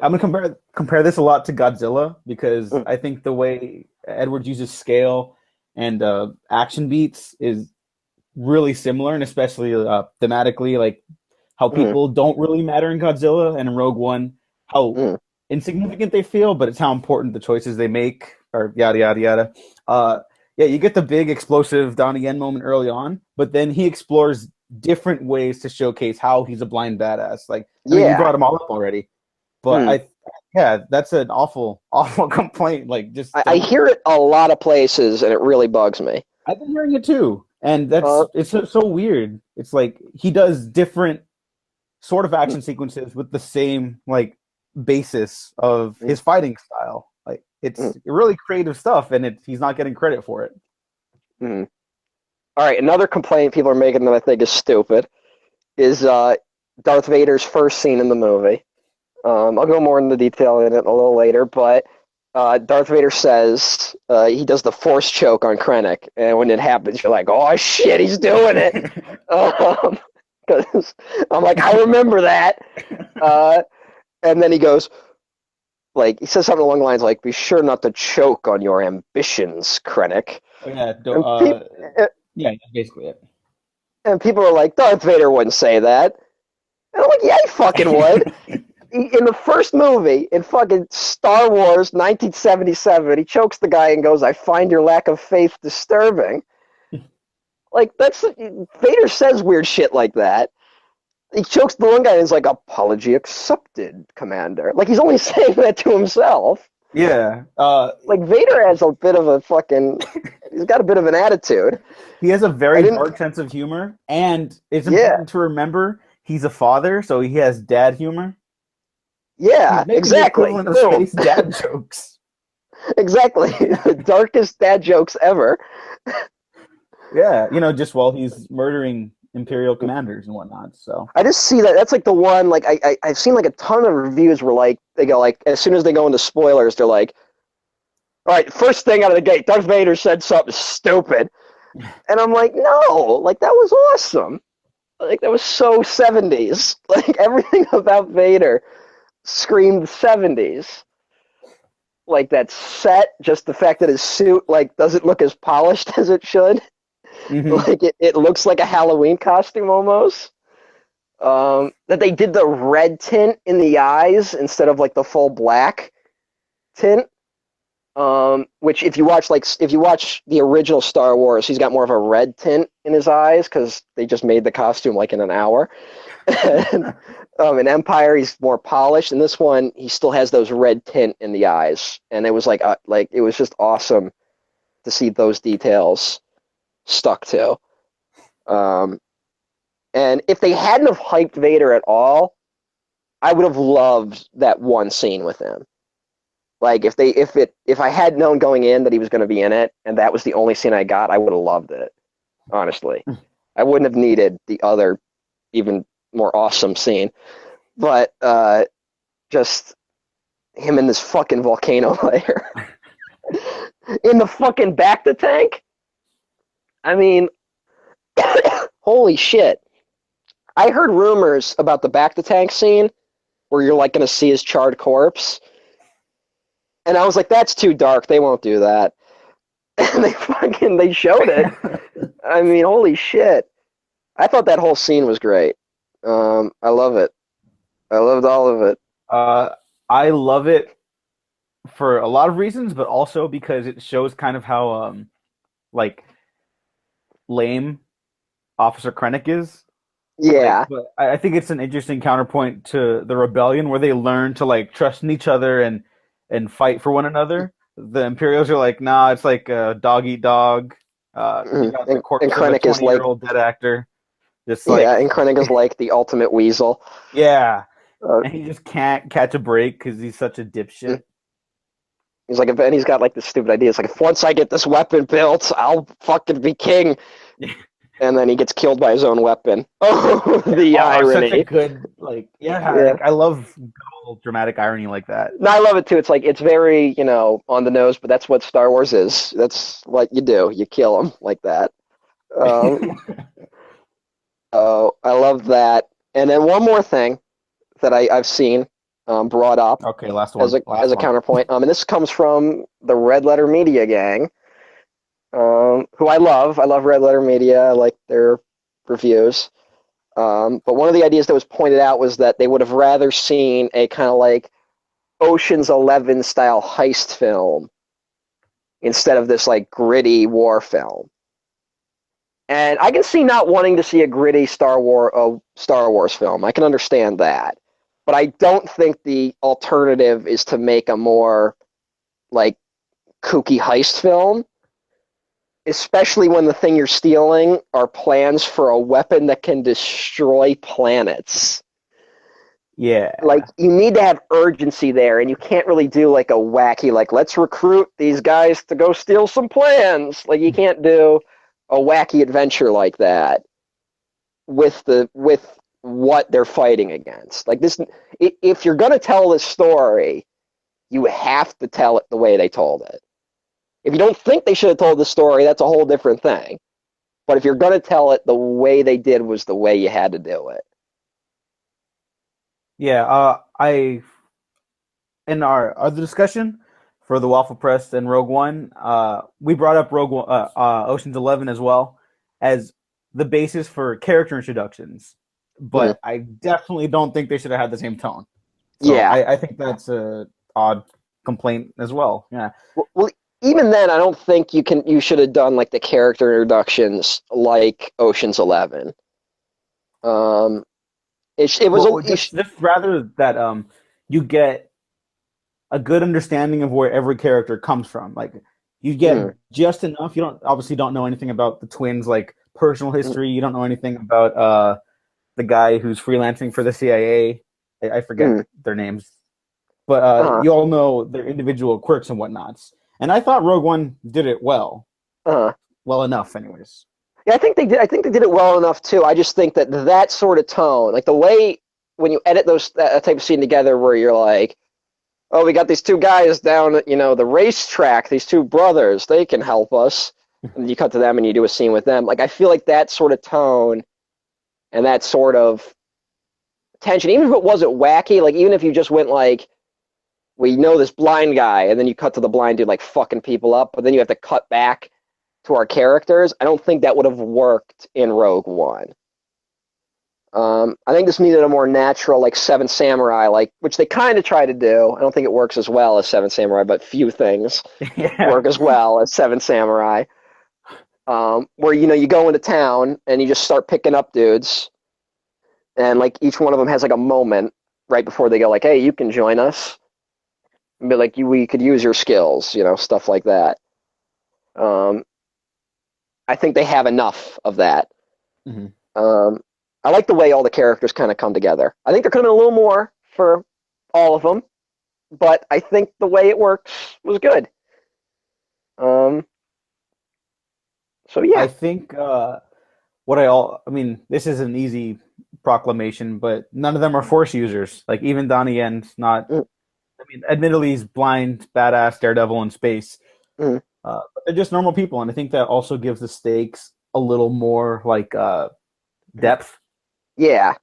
I'm gonna compare this a lot to Godzilla, because I think the way Edwards uses scale and action beats is really similar, and especially thematically, like how people don't really matter in Godzilla, and in Rogue One, how insignificant they feel, but it's how important the choices they make, or yada yada yada. Yeah, you get the big explosive Donnie Yen moment early on, but then he explores different ways to showcase how he's a blind badass. Like, I mean, you brought them all up already, but that's an awful complaint. Like, I hear it a lot of places, and it really bugs me. I've been hearing it too, and it's so weird. It's like he does different sort of action sequences with the same like basis of his fighting style. Like, it's really creative stuff, and he's not getting credit for it. All right, another complaint people are making that I think is stupid is Darth Vader's first scene in the movie. I'll go more into detail in it a little later, but Darth Vader says he does the force choke on Krennic, and when it happens, you're like, oh shit, he's doing it. because I'm like, I remember that. And then he goes, like, he says something along the lines like, "Be sure not to choke on your ambitions, Krennic." Oh, yeah, And people yeah, that's basically it. and people are like, Darth Vader wouldn't say that. And I'm like, yeah, he fucking would. In the first movie, in fucking Star Wars 1977, he chokes the guy and goes, "I find your lack of faith disturbing." Like, that's Vader says weird shit like that. He chokes the one guy and is like, "Apology accepted, Commander." Like, he's only saying that to himself. Yeah, Like, Vader has a bit of a fucking. He's got a bit of an attitude. he has a I very didn't. dark sense of humor, and it's Yeah, important to remember he's a father, so he has dad humor. yeah, He's making the exactly. equivalent of Boom. space dad jokes. Exactly. The darkest dad jokes ever. Yeah, just while he's murdering Imperial commanders and whatnot. So I just see that. That's like the one. Like I've seen like a ton of reviews where like they go like as soon as they go into spoilers, they're like, "All right, first thing out of the gate, Darth Vader said something stupid," and I'm like, "No, like that was awesome. Like that was so 70s. Like everything about Vader screamed 70s. Like that set, just the fact that his suit like doesn't look as polished as it should. hmm Like it looks like a Halloween costume almost. That they did the red tint in the eyes instead of like the full black tint. Which if you watch the original Star Wars, he's got more of a red tint in his eyes because they just made the costume like in an hour. And, in Empire, he's more polished. In this one, he still has those red tint in the eyes, and it was like it was just awesome to see those details stuck to. Um, and if they hadn't have hyped Vader at all, I would have loved that one scene with him. Like if I had known going in that he was going to be in it, and that was the only scene I got, I would have loved it. Honestly, I wouldn't have needed the other, even more awesome scene. But just him in this fucking volcano layer, in the fucking Bacta tank. I mean, holy shit! I heard rumors about the Bacta tank scene where you're like going to see his charred corpse. And I was like, that's too dark. They won't do that. And they showed it. I mean, holy shit. I thought that whole scene was great. I love it. I loved all of it. uh, I love it for a lot of reasons, but also because it shows kind of how like lame Officer Krennic is. Like, Yeah. but I think it's an interesting counterpoint to the rebellion where they learn to like trust in each other and fight for one another. The Imperials are like, nah, it's like dog eat dog. You got the And corpse of a Krennic is like, 20-year-old dead actor. Just like, yeah, and Krennic is like the ultimate weasel. yeah. Uh, And he just can't catch a break because he's such a dipshit. he's like, and he's got like this stupid idea. It's like, if once I get this weapon built, I'll fucking be king. And then he gets killed by his own weapon. Oh, the Such a irony. good, like, yeah, Yeah. like, I love good old dramatic irony like that. No, I love it too. It's like it's very, on the nose, but that's what Star Wars is. That's what you do. You kill them like that. Um, oh, I love that. And then one more thing that I've seen brought up Okay, last as one. a Last one. counterpoint. And this comes from the Red Letter Media gang, who I love. I love Red Letter Media. I like their reviews. But one of the ideas that was pointed out was that they would have rather seen a kind of like Ocean's 11 style heist film instead of this like gritty war film. And I can see not wanting to see a gritty Star Wars film. I can understand that. But I don't think the alternative is to make a more like kooky heist film, especially when the thing you're stealing are plans for a weapon that can destroy planets. Yeah. Like, you need to have urgency there, and you can't really do like a wacky, like, let's recruit these guys to go steal some plans. Like, you can't do a wacky adventure like that with what they're fighting against. Like, this, if you're gonna tell this story, you have to tell it the way they told it. If you don't think they should have told the story, that's a whole different thing. But if you're gonna tell it, the way they did was the way you had to do it. Yeah, I in our other discussion for the Waffle Press and Rogue One, we brought up Rogue One, Ocean's 11 as well as the basis for character introductions, Mhm. but I definitely don't think they should have had the same tone. So Yeah. I think that's a odd complaint as well. Yeah, Well, even then, I don't think you should have done like the character introductions like Ocean's 11. Um, it was well, just rather that you get a good understanding of where every character comes from. Like you get mm, just enough. You don't know anything about the twins, like personal mm, history. You don't know anything about the guy who's freelancing for the CIA. I forget mm, their names, but uh, you all know their individual quirks and whatnots. And I thought Rogue One did it uh. well enough, anyways. Yeah, I think they did. I think they did it well enough too. I just think that that sort of tone, like the way when you edit that type of scene together, where you're like, "Oh, we got these two guys down at the racetrack. These two brothers, they can help us." And you cut to them and you do a scene with them. Like I feel like that sort of tone and that sort of tension, even if it wasn't wacky, like even if you just went like, "We know this blind guy," and then you cut to the blind dude like fucking people up, but then you have to cut back to our characters. I don't think that would have worked in Rogue One. I think this needed a more natural, like Seven Samurai, like which they kind of try to do. I don't think it works as well as Seven Samurai, but few things Yeah. work as well as Seven Samurai. Where you go into town and you just start picking up dudes, and like each one of them has like a moment right before they go, like, "Hey, you can join us," and be like, "We could use your skills," stuff like that. Um, I think they have enough of that. Mhm. Um, I like the way all the characters kind of come together. I think there could have been a little more for all of them, but I think the way it works was good. Um, so I yeah. think I mean, this is an easy proclamation, but none of them are Force users. Like even Donnie Yen's not. Mm, I mean, admittedly, he's blind, badass Daredevil in space, mm, but they're just normal people, and I think that also gives the stakes a little more like depth, yeah.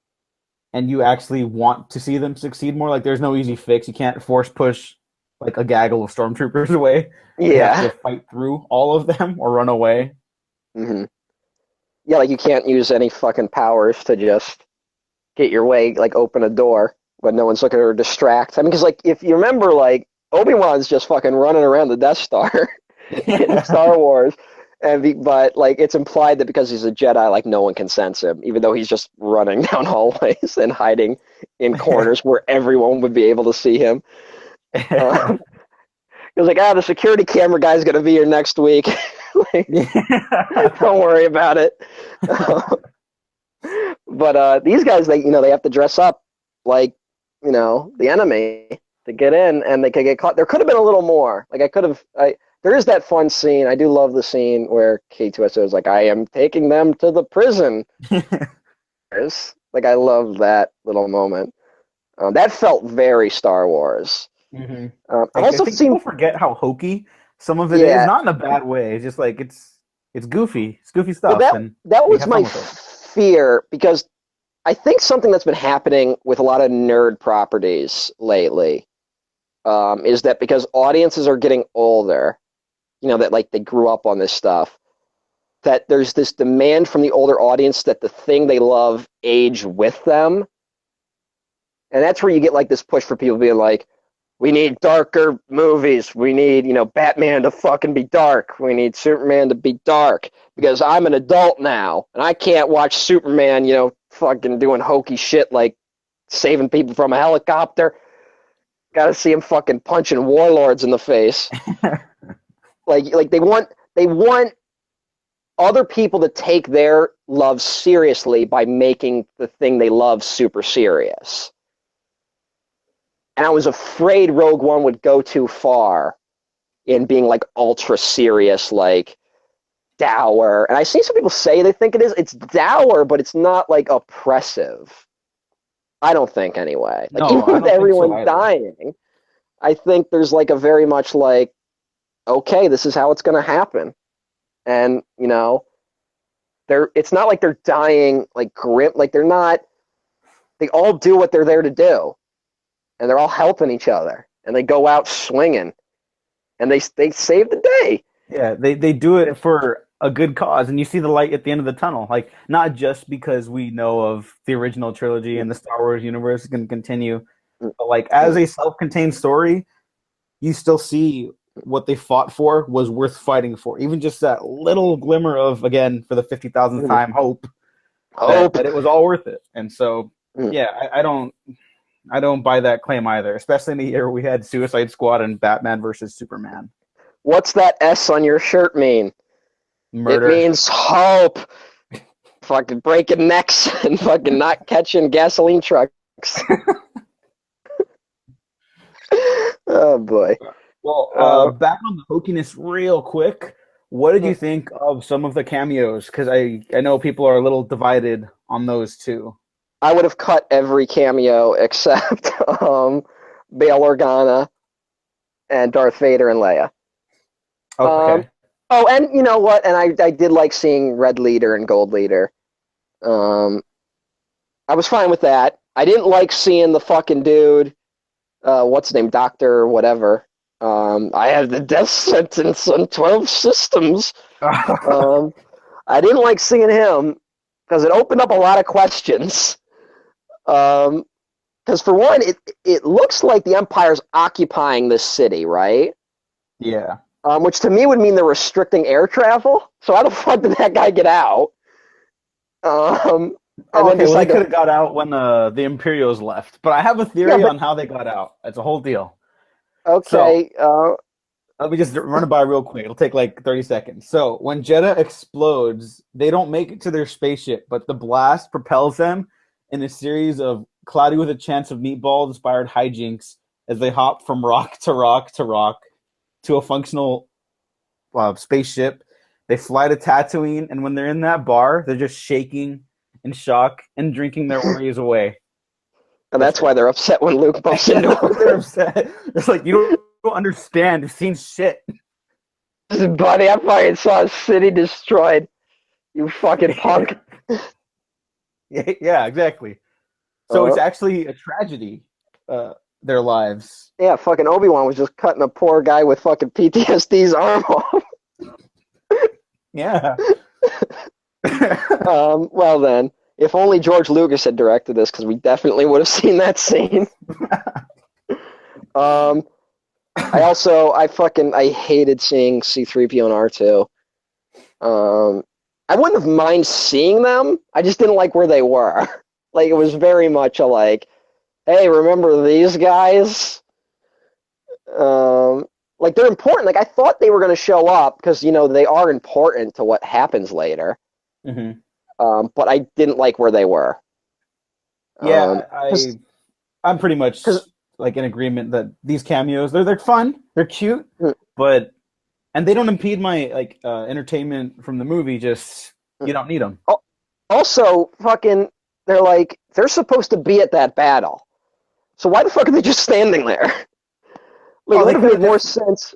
and you actually want to see them succeed more. Like, there's no easy fix. You can't force push like a gaggle of stormtroopers away. You have Yeah. to fight through all of them or run away. Hmm. Yeah, like you can't use any fucking powers to just get your way, like open a door when no one's looking or distract. I mean, because like if you remember, like Obi-Wan's just fucking running around the Death Star in Star Wars, but like it's implied that because he's a Jedi, like no one can sense him, even though he's just running down hallways and hiding in corners where everyone would be able to see him. Um, he was like, the security camera guy's gonna be here next week. Like, don't worry about it. But these guys, they have to dress up like the enemy to get in, and they could get caught. There could have been a little more. Like I could have. There is that fun scene. I do love the scene where K2SO is like, "I am taking them to the prison." Like I love that little moment. That felt very Star Wars. Hmm. I've I also think people seen, forget how hokey some of it is. yeah. Not in a bad way. It's just like it's goofy. It's goofy Well, stuff, and that you was have my fun with it. fear because I think something that's been happening with a lot of nerd properties lately is that because audiences are getting older, that like they grew up on this stuff, that there's this demand from the older audience that the thing they love age with them. And that's where you get like this push for people being like, we need darker movies. We need, Batman to fucking be dark. We need Superman to be dark because I'm an adult now and I can't watch Superman, fucking doing hokey shit like saving people from a helicopter. Got to see him fucking punching warlords in the face. Like they want other people to take their love seriously by making the thing they love super serious. And I was afraid Rogue One would go too far in being like ultra serious, like dour. And I see some people say they think it is. It's dour, but it's not like oppressive. I don't think anyway. Like No, even I with don't think so everyone either. dying, I think there's like a very much like, okay, this is how it's going to happen. And, it's not like they're dying like grim. Like they're not. They all do what they're there to do, and they're all helping each other, and they go out swinging, and they save the day. Yeah, they do it for a good cause, and you see the light at the end of the tunnel. Like, not just because we know of the original trilogy and the Star Wars universe is going to continue, but like as a self-contained story, you still see what they fought for was worth fighting for. Even just that little glimmer of, again, for the 50,000th time, hope that it was all worth it. And so, yeah, I don't buy that claim either, especially in the year we had Suicide Squad and Batman versus Superman. What's that S on your shirt mean? Murder. It means hope. Fucking breaking necks and fucking not catching gasoline trucks. Oh boy. Well, back on the hokiness real quick. What did you think of some of the cameos? Because I know people are a little divided on those too. I would have cut every cameo except Bail Organa and Darth Vader and Leia. Okay. Oh, and you know what? And I did like seeing Red Leader and Gold Leader. I was fine with that. I didn't like seeing the fucking dude. What's his name? Doctor whatever. I have the death sentence on 12 systems. I didn't like seeing him because it opened up a lot of questions. Because for one, it looks like the Empire's occupying this city, right? Yeah. Which to me would mean they're restricting air travel. So how the fuck did that guy get out? And then they could have got out when the Imperials left. But I have a theory on how they got out. It's a whole deal. Okay. So, let me just run it by real quick. It'll take like 30 seconds. So when Jedha explodes, they don't make it to their spaceship, but the blast propels them in a series of Cloudy with a Chance of Meatball-inspired hijinks as they hop from rock to rock to rock to a functional spaceship. They fly to Tatooine, and when they're in that bar, they're just shaking in shock and drinking their worries away. And that's why they're upset when Luke bumps into them. They're upset. It's like, you don't understand. You've seen shit. Buddy, I fucking saw a city destroyed. You fucking punk. Yeah, exactly. So it's actually a tragedy, their lives. Yeah, fucking Obi-Wan was just cutting a poor guy with fucking PTSD's arm off. Yeah. Well then, if only George Lucas had directed this, because we definitely would have seen that scene. I hated seeing C-3PO and R2. I wouldn't have minded seeing them. I just didn't like where they were. Like, it was very much a like, hey, remember these guys? Like, they're important. Like, I thought they were going to show up because, you know, they are important to what happens later. Mm-hmm. But I didn't like where they were. Yeah, I'm pretty much like in agreement that these cameos, they're fun, they're cute, and they don't impede my entertainment from the movie. Just you don't need them. Also, fucking, they're supposed to be at that battle, so why the fuck are they just standing there? Like, it would have made more sense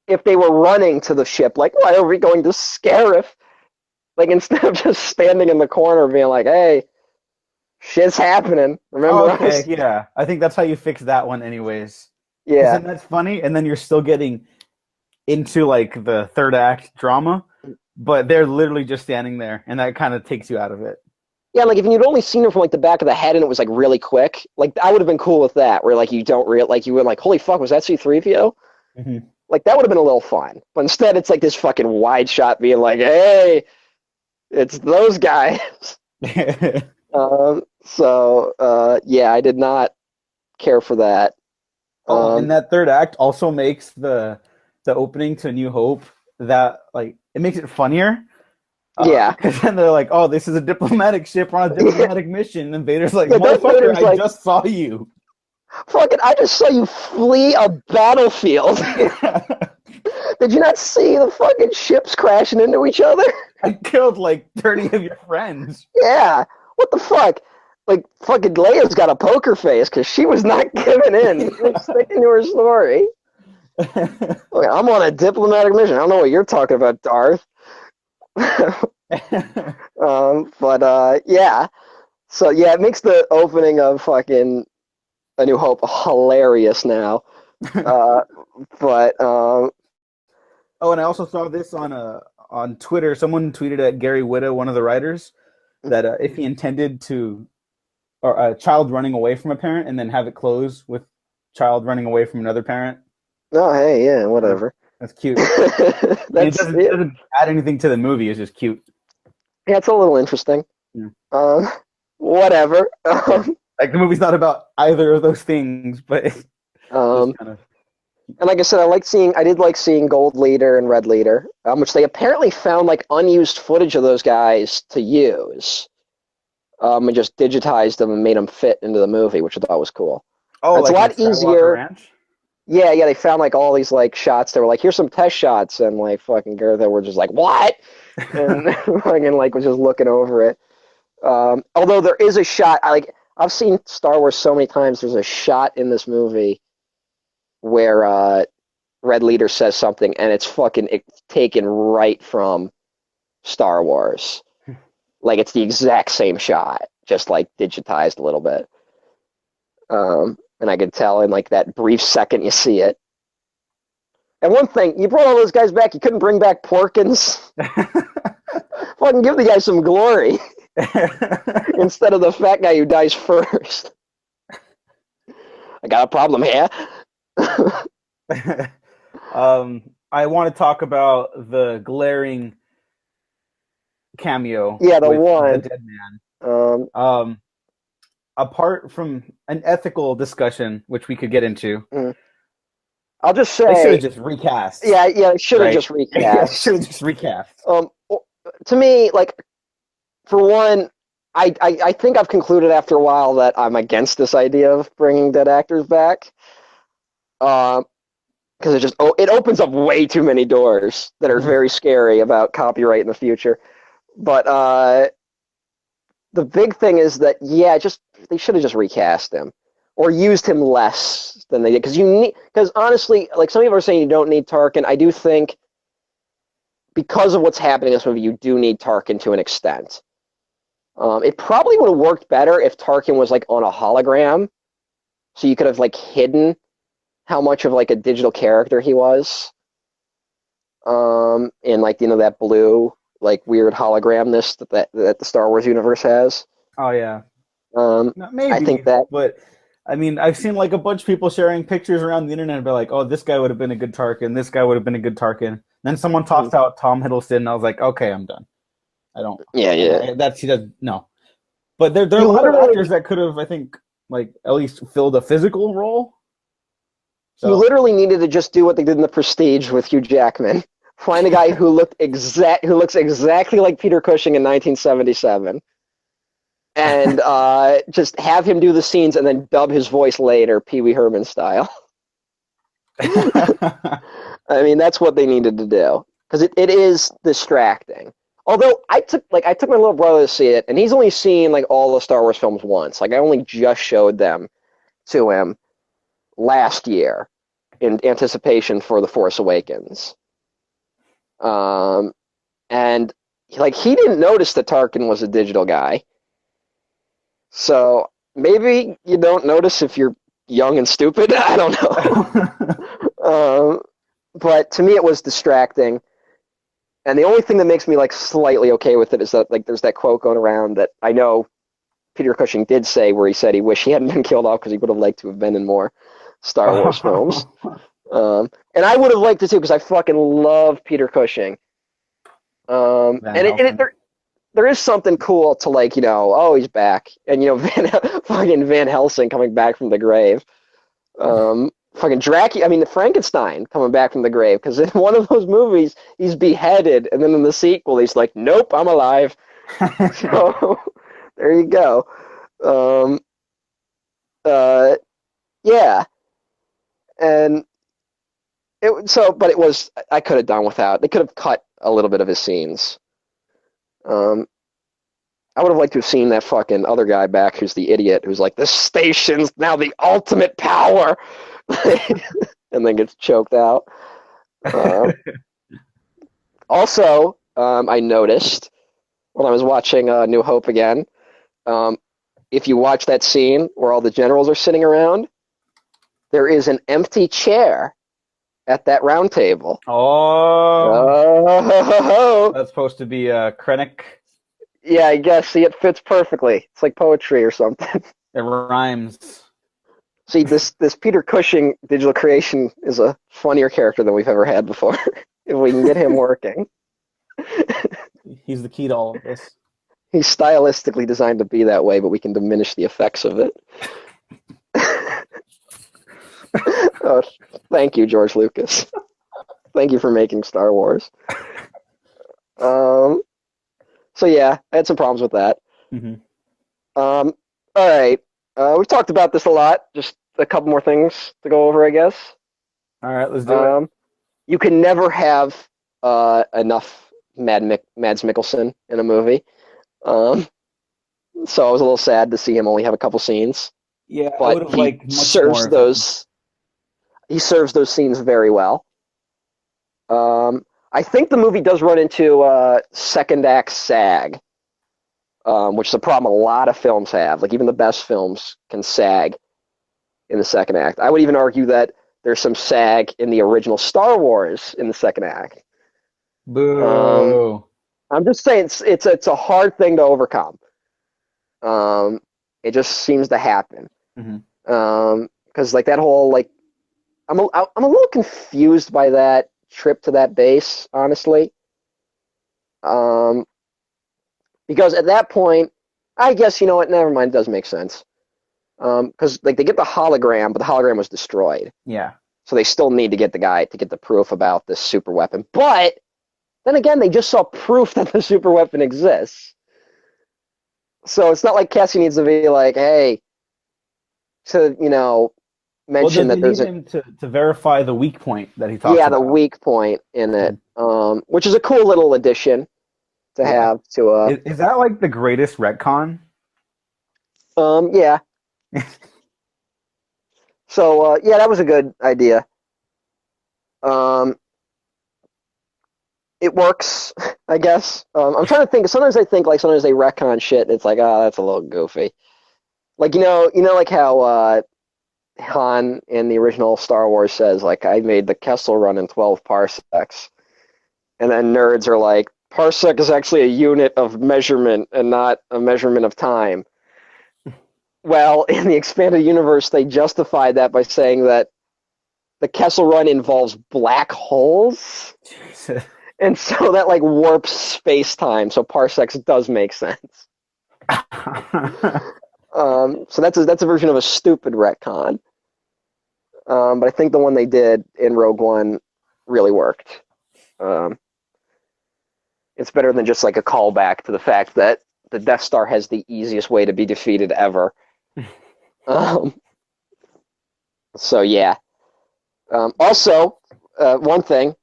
if they were running to the ship. Like, why are we going to Scarif? Like, instead of just standing in the corner being like, hey, shit's happening. Remember us? Yeah. I think that's how you fix that one anyways. Yeah. And that's funny, and then you're still getting into, like, the third act drama, but they're literally just standing there, and that kind of takes you out of it. Yeah, like, if you'd only seen him from, like, the back of the head and it was, like, really quick, like, I would have been cool with that, where, like, you were like, holy fuck, was that C-3PO? Mm-hmm. Like, that would have been a little fun. But instead, it's, like, this fucking wide shot being like, hey, it's those guys. Yeah, I did not care for that. And that third act also makes the opening to New Hope that, like, it makes it funnier. Yeah. Because then they're like, oh, this is a diplomatic ship on a diplomatic mission. And Vader's like, motherfucker, I just saw you. Fucking, I just saw you flee a battlefield. Did you not see the fucking ships crashing into each other? I killed like 30 of your friends. Yeah. What the fuck? Like, fucking Leia's got a poker face because she was not giving in. Like, sticking to her story. Look, I'm on a diplomatic mission. I don't know what you're talking about, Darth. Yeah. So yeah, it makes the opening of fucking A New Hope hilarious now. Uh, but Oh, and I also saw this on Twitter. Someone tweeted at Gary Whitta, one of the writers, that if he intended to, or a child running away from a parent, and then have it close with child running away from another parent. no, hey, yeah, Yeah, whatever. that's cute. I mean, it That's doesn't yeah, doesn't add anything to the movie. It's just cute. yeah, it's a little interesting. Yeah. Um, whatever. Yeah. Like the movie's not about either of those things, but it's just Um, kind of. and like I said, I did like seeing Gold Leader and Red Leader, which they apparently found like unused footage of those guys to use, and just digitized them and made them fit into the movie, which I thought was cool. Oh, And it's a like in lot Skywalker easier. Ranch. Yeah, yeah, they found like all these like shots. They were like, "Here's some test shots," and like fucking Gertha were just like, "What?" And fucking like was just looking over it. Although there is a shot, I've seen Star Wars so many times. There's a shot in this movie where Red Leader says something, and it's taken right from Star Wars. Like it's the exact same shot, just like digitized a little bit. And I could tell in like that brief second you see it. And one thing, you brought all those guys back. You couldn't bring back Porkins. Fucking give the guy some glory instead of the fat guy who dies first. I got a problem here. I want to talk about the glaring cameo Yeah, the with the one. dead man. Um, Apart from an ethical discussion, which we could get into, mm. I'll just they should have say, just recast, yeah, it should have right? just Yeah, recast. should have just recast. Um, to me, like for one, I think I've concluded after a while that I'm against this idea of bringing dead actors back. Because it opens up way too many doors that are very scary about copyright in the future. But the big thing is that just they should have just recast him or used him less than they did. Because honestly, like some people are saying, you don't need Tarkin. I do think because of what's happening in this movie, you do need Tarkin to an extent. It probably would have worked better if Tarkin was like on a hologram, so you could have like hidden how much of like a digital character he was. In like that blue like weird hologramness that the Star Wars universe has. Oh yeah, no, I think maybe, that but I mean, I've seen like a bunch of people sharing pictures around the internet about like, oh, this guy would have been a good Tarkin, this guy would have been a good Tarkin. Then someone tossed out Tom Hiddleston, and I was like, okay, I'm done. I don't. yeah, yeah. That's he does no. But there are a You lot of literally actors that could have, I think, like at least filled a physical role. you So literally needed to just do what they did in The Prestige with Hugh Jackman. Find a guy who looks exactly like Peter Cushing in 1977, and just have him do the scenes and then dub his voice later, Pee Wee Herman style. I mean, that's what they needed to do because it is distracting. Although I took my little brother to see it, and he's only seen like all the Star Wars films once. Like I only just showed them to him last year in anticipation for The Force Awakens. And like he didn't notice that Tarkin was a digital guy. So maybe you don't notice if you're young and stupid. I don't know. But to me, it was distracting. And the only thing that makes me like slightly okay with it is that like there's that quote going around that I know Peter Cushing did say where he said he wished he hadn't been killed off because he would have liked to have been in more Star Wars films. And I would have liked it too because I fucking love Peter Cushing. There is something cool to like oh he's back and fucking Van Helsing coming back from the grave. Fucking Dracula, I mean, the Frankenstein coming back from the grave, because in one of those movies, he's beheaded, and then in the sequel, he's like, nope, I'm alive. So, there you go. Um, yeah. And but I could have done without. They could have cut a little bit of his scenes. I would have liked to have seen that fucking other guy back who's the idiot, who's like, this station's now the ultimate power. And then gets choked out. Also, I noticed when I was watching New Hope again. If you watch that scene where all the generals are sitting around, there is an empty chair at that round table. Oh, Oh, that's supposed to be Krennic. yeah, I guess. See, it fits perfectly. It's like poetry or something. It rhymes. See, this Peter Cushing digital creation is a funnier character than we've ever had before. If we can get him working. He's the key to all of this. He's stylistically designed to be that way, but we can diminish the effects of it. Oh, thank you, George Lucas. Thank you for making Star Wars. So yeah, I had some problems with that. Mm-hmm. All right. We've talked about this a lot. Just a couple more things to go over, I guess. All right, let's do it. You can never have enough Mads Mikkelsen in a movie. So I was a little sad to see him only have a couple scenes. Yeah, I But would have he liked much serves more. those. He serves those scenes very well. I think the movie does run into second act sag, which is a problem a lot of films have. Like even the best films can sag in the second act. I would even argue that there's some sag in the original Star Wars in the second act. Boo. I'm just saying it's a hard thing to overcome. It just seems to happen. Because like that whole like I'm a little confused by that trip to that base, honestly. Because at that point, I guess you know what? Never mind. It does make sense. Because like they get the hologram, but the hologram was destroyed. Yeah. So they still need to get the guy to get the proof about this super weapon. But then again, they just saw proof that the super weapon exists. So it's not like Cassie needs to be like, hey, to mention that there's him to verify the weak point that he talks yeah, about. the weak point in it, which is a cool little addition to have to Is that like the greatest retcon? yeah. So yeah, that was a good idea. It works, I guess. I'm trying to think. Sometimes I think like sometimes they retcon shit, and it's like, oh, that's a little goofy. Like like how Han in the original Star Wars says, like, I made the Kessel Run in 12 parsecs, and then nerds are like, parsec is actually a unit of measurement and not a measurement of time. Well, in the expanded universe, they justified that by saying that the Kessel Run involves black holes. And so that like warps space-time, so parsecs does make sense. So that's a version of a stupid retcon. But I think the one they did in Rogue One really worked. It's better than just like a callback to the fact that the Death Star has the easiest way to be defeated ever. So yeah. Also, one thing,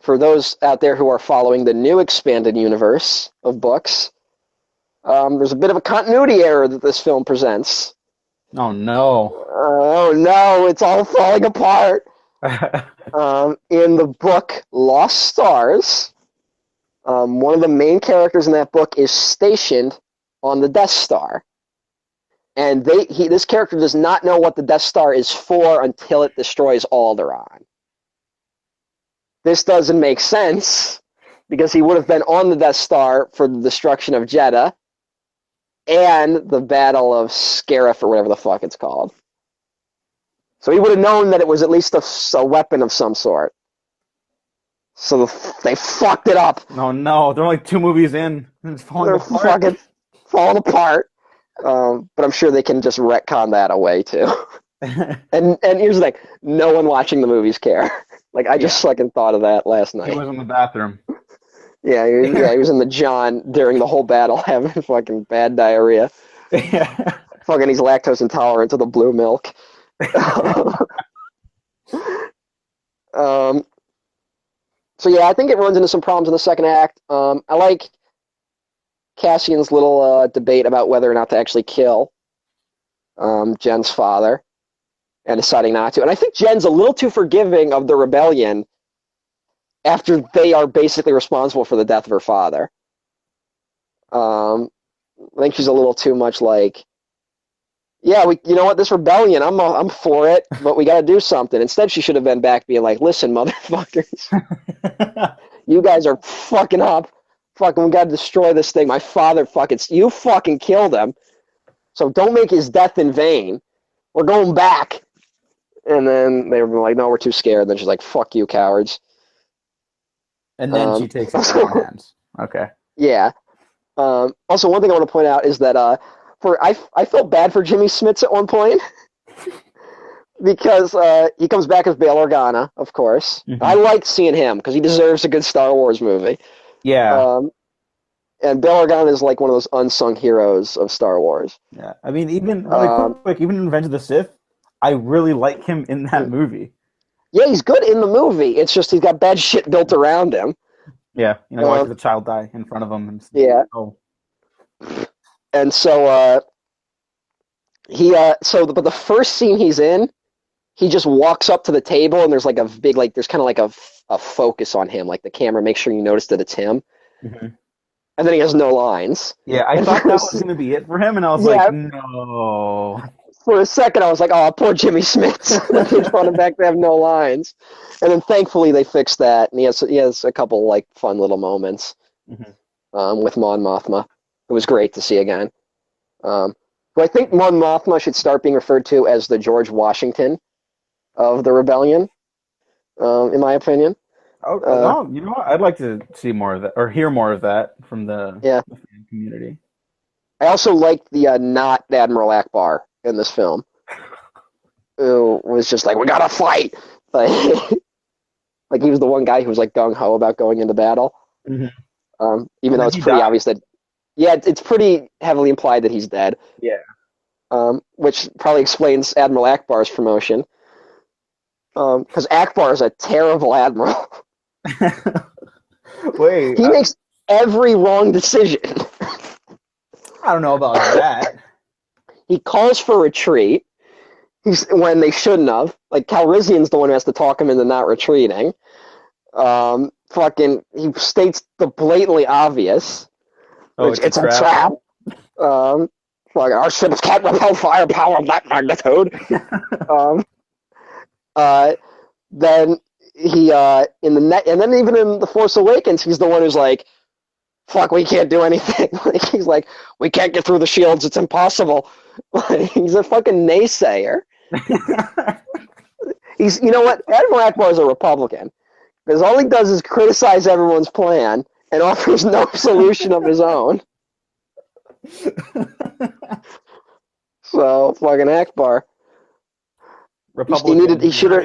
for those out there who are following the new expanded universe of books, there's a bit of a continuity error that this film presents. Oh no. Oh no, it's all falling apart. In the book Lost Stars, one of the main characters in that book is stationed on the Death Star. And this character does not know what the Death Star is for until it destroys Alderaan. This doesn't make sense, because he would have been on the Death Star for the destruction of Jedha and the Battle of Scarif, or whatever the fuck it's called. So he would have known that it was at least a weapon of some sort. So they fucked it up. Oh no, they're only 2 movies in. It's falling apart. Fucking falling apart. But I'm sure they can just retcon that away too. And here's the thing: no one watching the movies care. Like I just fucking thought of that last night. He was in the bathroom. Yeah, he was in the John during the whole battle, having fucking bad diarrhea. Yeah. Fucking, he's lactose intolerant to the blue milk. So yeah, I think it runs into some problems in the second act. I like Cassian's little debate about whether or not to actually kill Jen's father, and deciding not to. And I think Jen's a little too forgiving of the rebellion after they are basically responsible for the death of her father. I think she's a little too much like, yeah, you know what, this rebellion, I'm for it, but we got to do something. Instead, she should have been back being like, listen, motherfuckers, you guys are fucking up. Fucking, we got to destroy this thing. My father you fucking killed him. So don't make his death in vain. We're going back. And then they were like, no, we're too scared. Then she's like, fuck you, cowards. And then she takes it in her own hands. Okay. Yeah. Also, one thing I want to point out is that I felt bad for Jimmy Smits at one point because he comes back as Bail Organa, of course. Mhm. I liked seeing him because he deserves a good Star Wars movie. Yeah. And Bail Organa is like one of those unsung heroes of Star Wars. Yeah. I mean, even really quick, even in Revenge of the Sith, I really like him in that movie. Yeah, he's good in the movie. It's just he's got bad shit built around him. Yeah, watch the child die in front of him. And yeah. Oh. And so but the first scene he's in, he just walks up to the table and there's like a big there's kind of like a focus on him, like the camera makes sure you notice that it's him. Mm-hmm. And then he has no lines. Yeah, I thought that was going to be it for him, and I was like, no. For a second, I was like, oh, poor Jimmy Smits. They brought him back to have no lines. And then thankfully they fixed that, and he has a couple like fun little moments with Mon Mothma. It was great to see again. But I think Mon Mothma should start being referred to as the George Washington of the rebellion, in my opinion. Oh, no, you know what? I'd like to see more of that, or hear more of that from the fan community. I also liked the not Admiral Akbar in this film, who was just like, we gotta fight! Like he was the one guy who was like gung-ho about going into battle. Mm-hmm. Even though it's pretty obvious that, it's pretty heavily implied that he's dead. Yeah. Which probably explains Admiral Akbar's promotion. Because Akbar is a terrible admiral. Wait. He makes every wrong decision. I don't know about that. He calls for retreat when they shouldn't have. Like, Calrissian's the one who has to talk him into not retreating. He states the blatantly obvious. Which it's a trap. Our ships can't repel firepower of that magnitude. Then he and then even in The Force Awakens, he's the one who's like, fuck, we can't do anything. Like, he's like, we can't get through the shields, it's impossible. Like, he's a fucking naysayer. You know what? Admiral Akbar is a Republican. Because all he does is criticize everyone's plan and offers no solution of his own. So, fucking Akbar. Republican. He should have.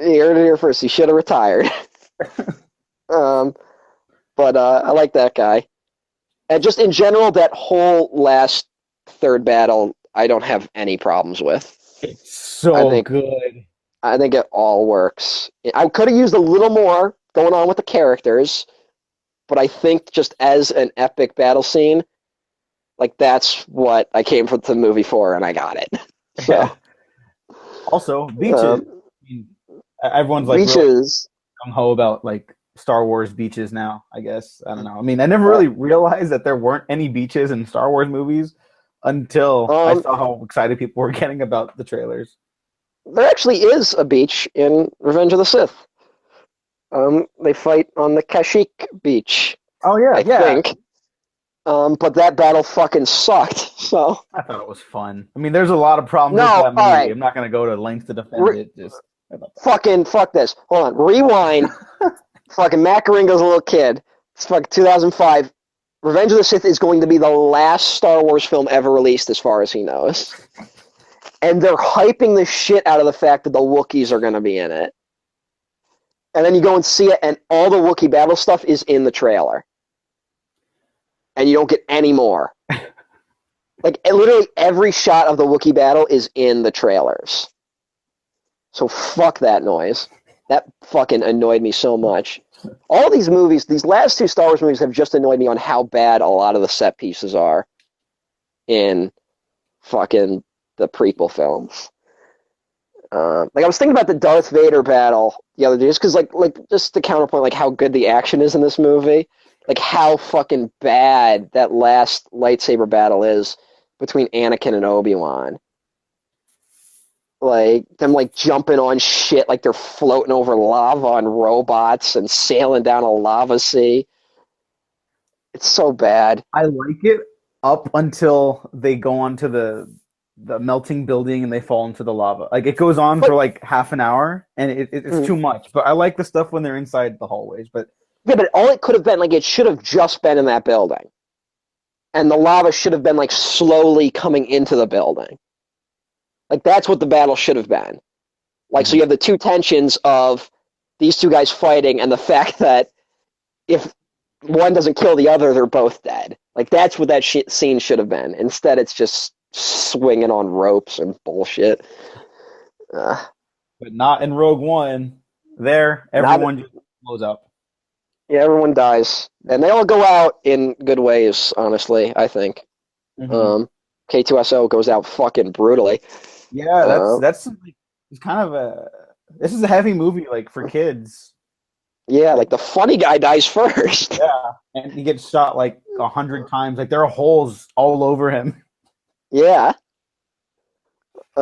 He heard it here first. He should have retired. But I like that guy. And just in general, that whole last third battle, I don't have any problems with. It's so good. I think it all works. I could have used a little more going on with the characters, but I think just as an epic battle scene, like that's what I came for the movie for, and I got it. So. Also, beaches. Everyone's like beaches. Really gung-ho about like Star Wars beaches now, I guess. I don't know. I mean, I never really realized that there weren't any beaches in Star Wars movies until I saw how excited people were getting about the trailers. There actually is a beach in Revenge of the Sith. They fight on the Kashyyyk beach. Oh yeah, I think. But that battle fucking sucked. So I thought it was fun. I mean, there's a lot of problems with that movie. Right. I'm not gonna go to lengths to defend it. Just fuck this. Hold on. Rewind. Fucking Macaringo's a little kid. It's fucking 2005. Revenge of the Sith is going to be the last Star Wars film ever released, as far as he knows. And they're hyping the shit out of the fact that the Wookiees are going to be in it. And then you go and see it, and all the Wookiee battle stuff is in the trailer. And you don't get any more. Like, literally every shot of the Wookiee battle is in the trailers. So fuck that noise. That fucking annoyed me so much. All these movies, these last two Star Wars movies have just annoyed me on how bad a lot of the set pieces are in fucking the prequel films. Like, I was thinking about the Darth Vader battle the other day, just because, like just to counterpoint, like, how good the action is in this movie. like how fucking bad that last lightsaber battle is between Anakin and Obi-Wan. Like them like jumping on shit like they're floating over lava on robots and sailing down a lava sea. It's so bad. I like it up until they go onto the melting building and they fall into the lava. Like it goes on for But like half an hour and it's mm, too much. But I like the stuff when they're inside the hallways. But yeah, but all it could have been like it should have just been in that building. And the lava should have been like slowly coming into the building. Like that's what the battle should have been. Like so you Mhm. have the two tensions of these two guys fighting and the fact that if one doesn't kill the other, they're both dead. Like that's what that scene should have been. Instead, it's just swinging on ropes and bullshit. Uh, but not in Rogue One. There, not everyone just blows up. yeah, everyone dies, and they all go out in good ways. Honestly, I think Hmm. um, K2SO goes out fucking brutally. Yeah, Uh, that's like, it's kind of a this is a heavy movie like for kids. yeah, Like like the funny guy dies first. yeah, and he gets shot like 100 times. Like there are holes all over him. Yeah,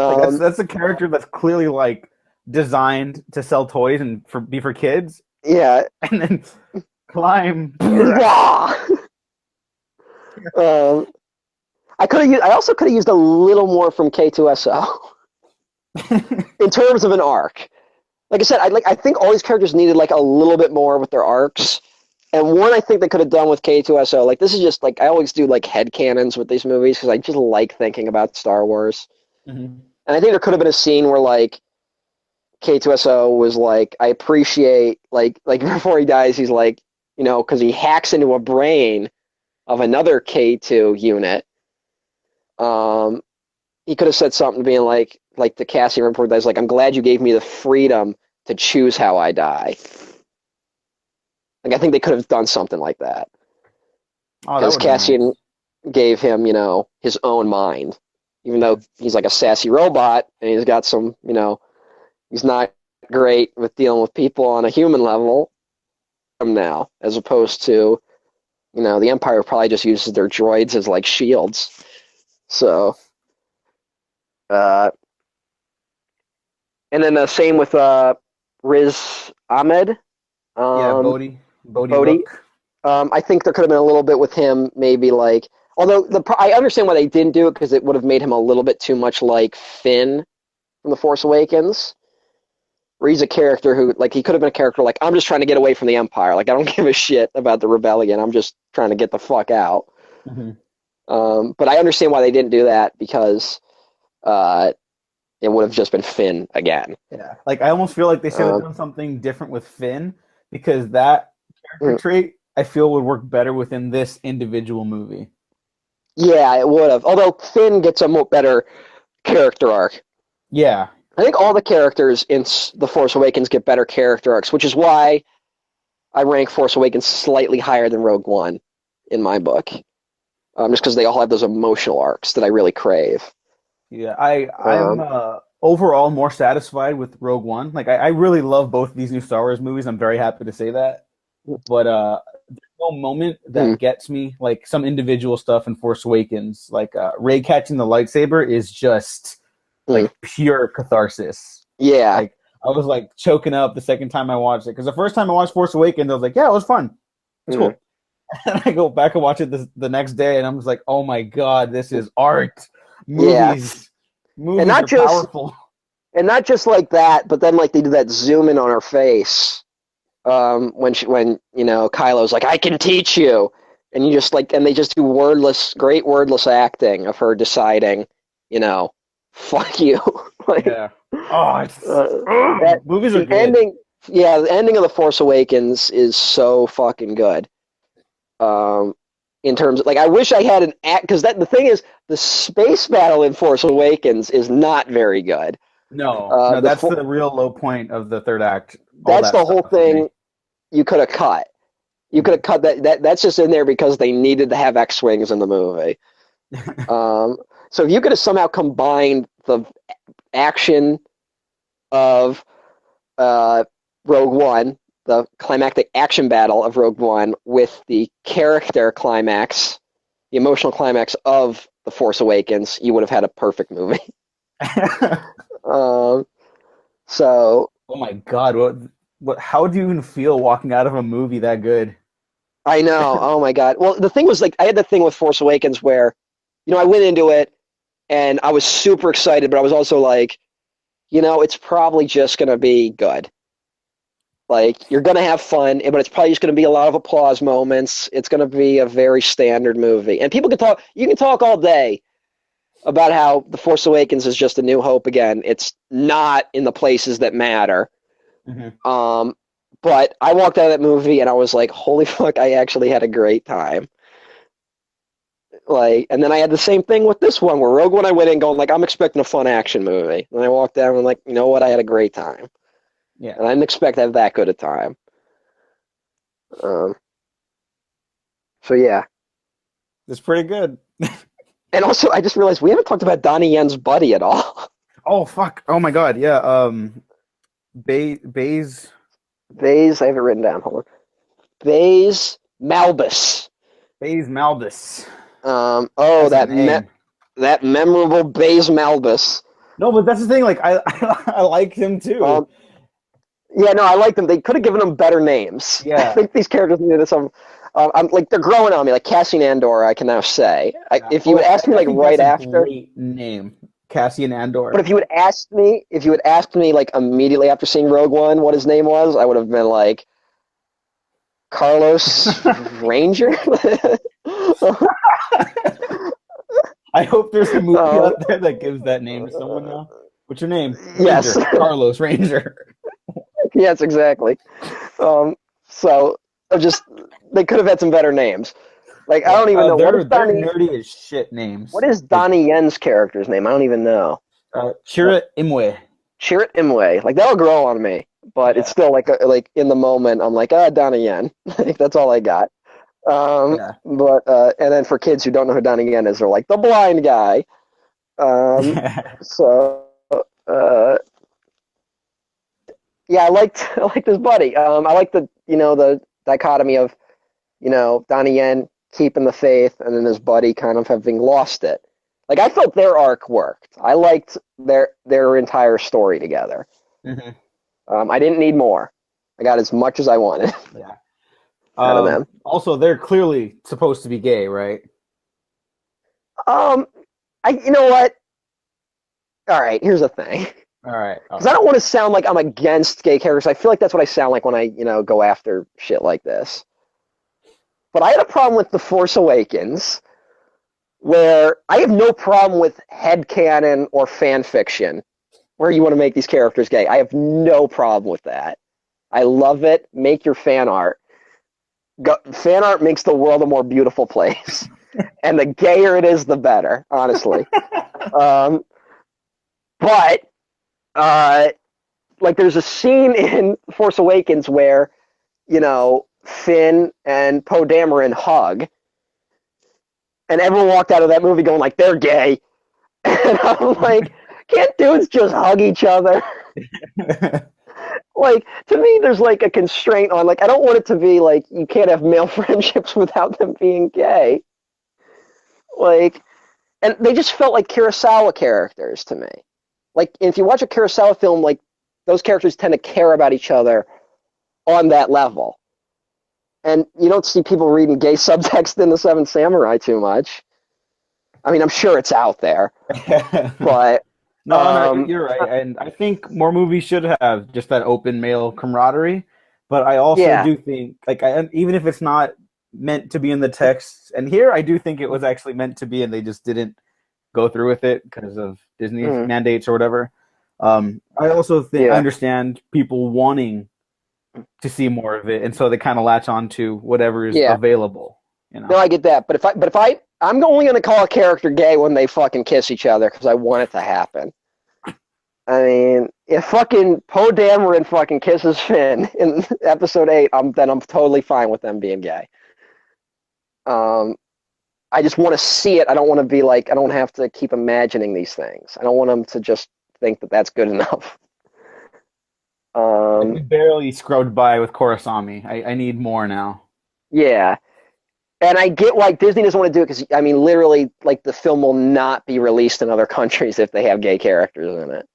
Like um, that's a character that's clearly like designed to sell toys and for kids, yeah. and then climb. um, I could have used. I also could have used a little more from K2SO in terms of an arc. Like I said, I think all these characters needed like a little bit more with their arcs. And one I think they could have done with K2SO, like this is just like I always do like head canons with these movies because I just like thinking about Star Wars. Mhm. And I think there could have been a scene where like K2SO was like, I appreciate like before he dies, he's like, you know, because he hacks into a brain of another K2 unit. Um, he could have said something being like the Cassian report that's like, I'm glad you gave me the freedom to choose how I die. Like I think they could have done something like that Oh, that because would have been Cassian nice. gave him, you know, his own mind, even though he's like a sassy robot and he's got some, you know, he's not great with dealing with people on a human level now, as opposed to, you know, the Empire probably just uses their droids as like shields. So, uh, and then the same with Riz Ahmed, Yeah, um, Bodhi Bodhi. Rook. I think there could have been a little bit with him, maybe like. Although I understand why they didn't do it because it would have made him a little bit too much like Finn from The Force Awakens, where he's a character who like he could have been a character like I'm just trying to get away from the Empire, like I don't give a shit about the rebellion, I'm just trying to get the fuck out. Hmm. But I understand why they didn't do that because uh, it would have just been Finn again. Yeah, like I almost feel like they should have Um, done something different with Finn because that character mm, trait I feel would work better within this individual movie. yeah, it would have. Although Finn gets a more better character arc. Yeah. I think all the characters in The Force Awakens get better character arcs, which is why I rank Force Awakens slightly higher than Rogue One in my book. Just because they all have those emotional arcs that I really crave. Yeah, I'm Um, overall more satisfied with Rogue One. Like I really love both these new Star Wars movies. I'm very happy to say that. But there's no moment mm, that gets me like some individual stuff in Force Awakens. Like Rey catching the lightsaber is just mm, like pure catharsis. yeah. Like I was like choking up the second time I watched it because the first time I watched Force Awakens, I was like, yeah, it was fun. It's Mm, cool. And I go back and watch it the next day, and I'm just like, oh my god, this is art. yeah. Movies, And movies not are just powerful. and not just like that, but then like they do that zoom in on her face when you know Kylo's like I can teach you, and you just like and they just do great wordless acting of her deciding, you know, fuck you. like Yeah. Oh, it's uh, that movies are the good. ending, yeah, the ending of the Force Awakens is so fucking good. Um, in terms of, like I wish I had an act because that the thing is the space battle in Force Awakens is not very good. No, no, The that's the real low point of the third act. All that's that the whole stuff for me. thing you could have cut. You could have cut that's just in there because they needed to have X wings in the movie. Um, so if you could have somehow combined the action of uh, Rogue One the climactic action battle of Rogue One with the character climax, the emotional climax of The Force Awakens, you would have had a perfect movie. Um, so Oh my God, what? How do you even feel walking out of a movie that good? I know. Oh my God. Well, the thing was like I had the thing with Force Awakens where, I went into it and I was super excited, but I was also like, it's probably just gonna be good. Like you're gonna have fun, but it's probably just gonna be a lot of applause moments. It's gonna be a very standard movie, and people can talk. You can talk all day about how The Force Awakens is just a New Hope again. It's not in the places that matter. Mhm. Um, but I walked out of that movie and I was like, holy fuck, I actually had a great time. Like, and then I had the same thing with this one where Rogue One I went in going like I'm expecting a fun action movie. And I walked down and I'm like, you know what, I had a great time. Yeah, And I didn't expect to have that good a time. Um, so yeah. it's pretty good. And also I just realized we haven't talked about Donnie Yen's buddy at all. Oh fuck! Oh my God! Yeah. Baze. Baze, I have it written down. Hold on. Baze Malbus. Baze Malbus. Oh, That's a name. that memorable Baze Malbus. No, but that's the thing. Like I like him too. Um, yeah, no, I like them. They could have given them better names. I Yeah. think these characters needed some. I'm like they're growing on me. Like Cassian Andor, I can now say. Yeah. If you Oh, had asked me I like think right that's a after, great name, Cassian but Andor. if you had asked me like immediately after seeing Rogue One what his name was, I would have been like Carlos Ranger. I hope there's a movie um, out there that gives that name to someone now. What's your name? yes, Ranger. Carlos Ranger. yes, exactly. Um, so I just they could have had some better names. Like I Yeah. don't even know They're nerdy as shit What names. is Like Donnie Yen's character's name? I don't even know. Chirrut Imwe. Chirrut Imwe. Like that'll grow on me, but it's Yeah. still like in the moment I'm like Donnie Yen. Like, that's all I got. Yeah. But and then for kids who don't know who Donnie Yen is, they're like the blind guy. Um, so uh, yeah, I liked his buddy. I like the dichotomy of Donnie Yen keeping the faith and then his buddy kind of having lost it. Like I felt their arc worked. I liked their entire story together. Hmm. I didn't need more. I got as much as I wanted Yeah. out of them. Also, they're clearly supposed to be gay, right? Um, you know what? All right, here's the thing. All right. All Because I right. don't want to sound like I'm against gay characters. I feel like that's what I sound like when I go after shit like this. But I had a problem with The Force Awakens, where I have no problem with headcanon or fan fiction, where you want to make these characters gay. I have no problem with that. I love it. Make your fan art. Fan art makes the world a more beautiful place. And the gayer it is, the better, honestly. Um, but, uh, like, there's a scene in Force Awakens where, Finn and Poe Dameron hug, and everyone walked out of that movie going, like, they're gay. And I'm like, can't dudes just hug each other? Like, to me, there's like a constraint on, like, I don't want it to be like you can't have male friendships without them being gay. Like, and they just felt like Kurosawa characters to me. Like, if you watch a Kurosawa film, like, those characters tend to care about each other on that level. And you don't see people reading gay subtext in The Seven Samurai too much. I mean, I'm sure it's out there, but No, no, um, you're right, and I think more movies should have just that open male camaraderie. But I also yeah, do think, like, even if it's not meant to be in the text, and here I do think it was actually meant to be, and they just didn't go through with it because of Disney's mm, mandates or whatever. I also think I yeah, understand people wanting to see more of it, and so they kind of latch on to whatever is yeah. available. No, I get that. I'm only going to call a character gay when they fucking kiss each other because I want it to happen. I mean, if fucking Poe Dameron fucking kisses Finn in episode 8, then I'm totally fine with them being gay. Um, I just want to see it. I don't want to be like, I don't have to keep imagining these things. I don't want them to just think that that's good enough. We barely scrubbed by with Korosami. I need more now. Yeah. And I get why Disney doesn't want to do it because, I mean, literally, like, the film will not be released in other countries if they have gay characters in it.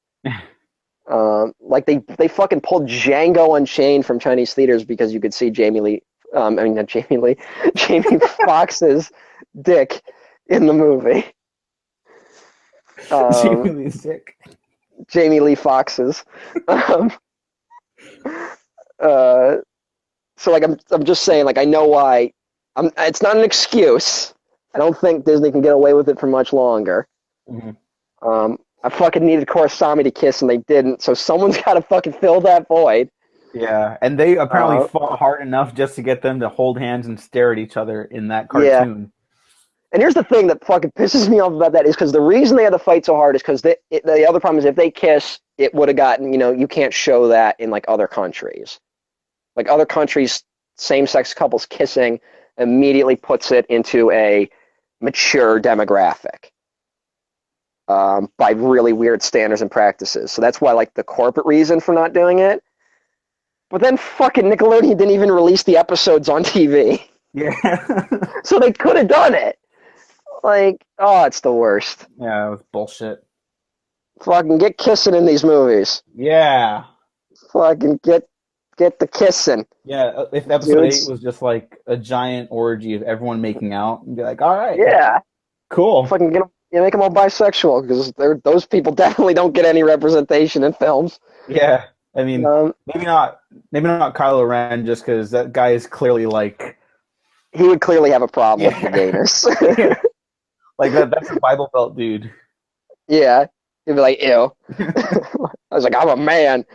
Like, they fucking pulled Django Unchained from Chinese theaters because you could see not Jamie Lee, Jamie Foxx's dick in the movie. Jamie Lee's dick. Jamie Lee Foxx's. So, like, I'm just saying, like, I know why. It's not an excuse. I don't think Disney can get away with it for much longer. Mm-hmm. I fucking needed Korosami to kiss, and they didn't. So someone's got to fucking fill that void. Yeah, and they apparently fought hard enough just to get them to hold hands and stare at each other in that cartoon. And here's the thing that fucking pisses me off about that is because the reason they had to fight so hard is because the other problem is if they kiss, it would have gotten, you can't show that in, like, other countries. Like, other countries, same-sex couples kissing immediately puts it into a mature demographic by really weird standards and practices. So that's why, like, the corporate reason for not doing it. But then fucking Nickelodeon didn't even release the episodes on TV. Yeah. So they could have done it. Like, oh, it's the worst. Yeah, it was bullshit. Fucking get kissing in these movies. Yeah. Fucking get the kissing. Yeah, if episode 8 was just like a giant orgy of everyone making out, and be like, all right. Yeah. Cool. Fucking make them all bisexual because those people definitely don't get any representation in films. Yeah. I mean, maybe not Kylo Ren, just because that guy is clearly like... He would clearly have a problem with the gayness. Yeah. Like, that's a Bible Belt dude. Yeah. He'd be like, ew. I was like, I'm a man.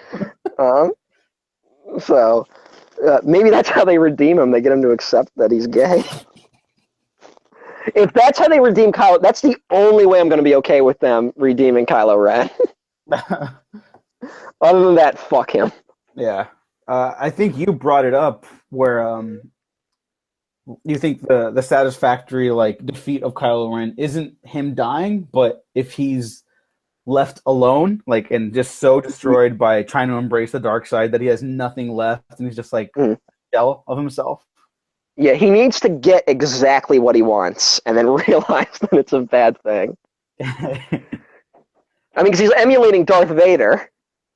So maybe that's how they redeem him. They get him to accept that he's gay. If that's how they redeem Kylo, that's the only way I'm going to be okay with them redeeming Kylo Ren. Other than that, fuck him. Yeah. I think you brought it up where you think the satisfactory, like, defeat of Kylo Ren isn't him dying, but if he's left alone, like, and just so destroyed by trying to embrace the dark side that he has nothing left and he's just like a shell of himself. Yeah, he needs to get exactly what he wants and then realize that it's a bad thing. I mean, because he's emulating Darth Vader,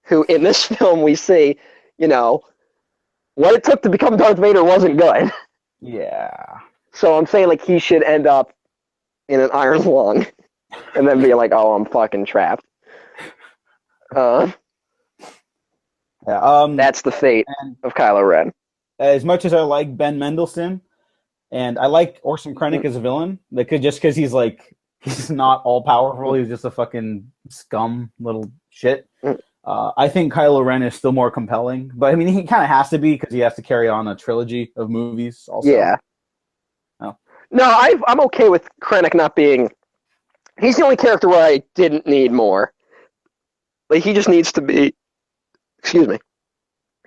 who in this film we see, what it took to become Darth Vader wasn't good. Yeah. So I'm saying, like, he should end up in an iron lung and then be like, oh, I'm fucking trapped. Yeah, that's the fate of Kylo Ren. As much as I like Ben Mendelsohn, and I like Orson Krennic as a villain, just because he's not all powerful, he's just a fucking scum little shit. I think Kylo Ren is still more compelling, but I mean, he kind of has to be because he has to carry on a trilogy of movies also. Yeah. Oh. No, I'm okay with Krennic not being... He's the only character where I didn't need more. Like, he just needs to be... Excuse me.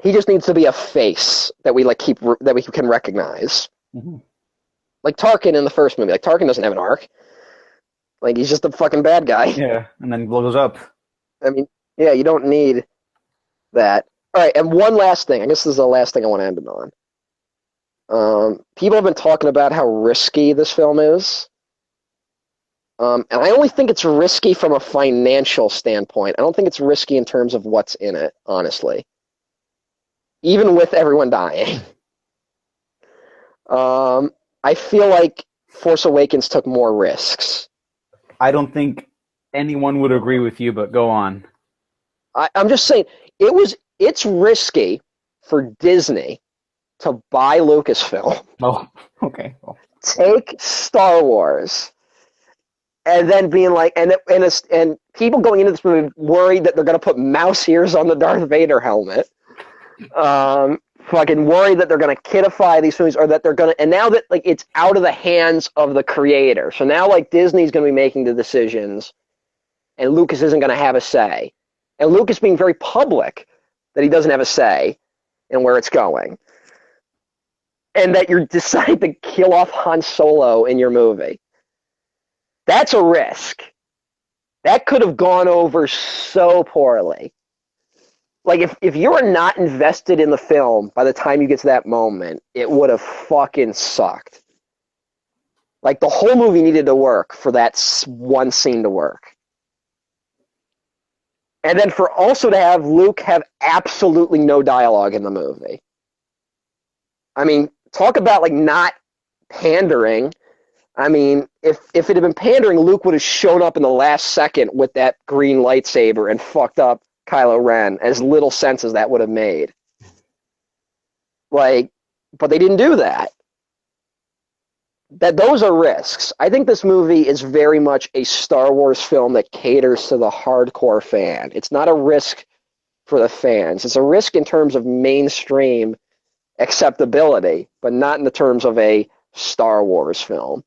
He just needs to be a face that we that we can recognize. Mm-hmm. Like Tarkin in the first movie. Like, Tarkin doesn't have an arc. Like, he's just a fucking bad guy. Yeah, and then blows up. I mean, yeah, you don't need that. All right, and one last thing. I guess this is the last thing I want to end it on. People have been talking about how risky this film is. And I only think it's risky from a financial standpoint. I don't think it's risky in terms of what's in it, honestly. Even with everyone dying. I feel like Force Awakens took more risks. I don't think anyone would agree with you, but go on. I'm just saying, it's risky for Disney to buy Lucasfilm. Oh, okay. Well. Take Star Wars. And then being like, and people going into this movie worried that they're going to put mouse ears on the Darth Vader helmet. Fucking worried that they're going to kidify these movies, or that they're going to, and now that, like, it's out of the hands of the creator. So now, like, Disney's going to be making the decisions, and Lucas isn't going to have a say. And Lucas being very public that he doesn't have a say in where it's going. And that you're deciding to kill off Han Solo in your movie. That's a risk. That could have gone over so poorly. Like if you were not invested in the film by the time you get to that moment, it would have fucking sucked. Like the whole movie needed to work for that one scene to work. And then for also to have Luke have absolutely no dialogue in the movie. I mean, talk about like not pandering. I mean, if it had been pandering, Luke would have shown up in the last second with that green lightsaber and fucked up Kylo Ren, as little sense as that would have made. Like, but they didn't do that. Those are risks. I think this movie is very much a Star Wars film that caters to the hardcore fan. It's not a risk for the fans. It's a risk in terms of mainstream acceptability, but not in the terms of a Star Wars film.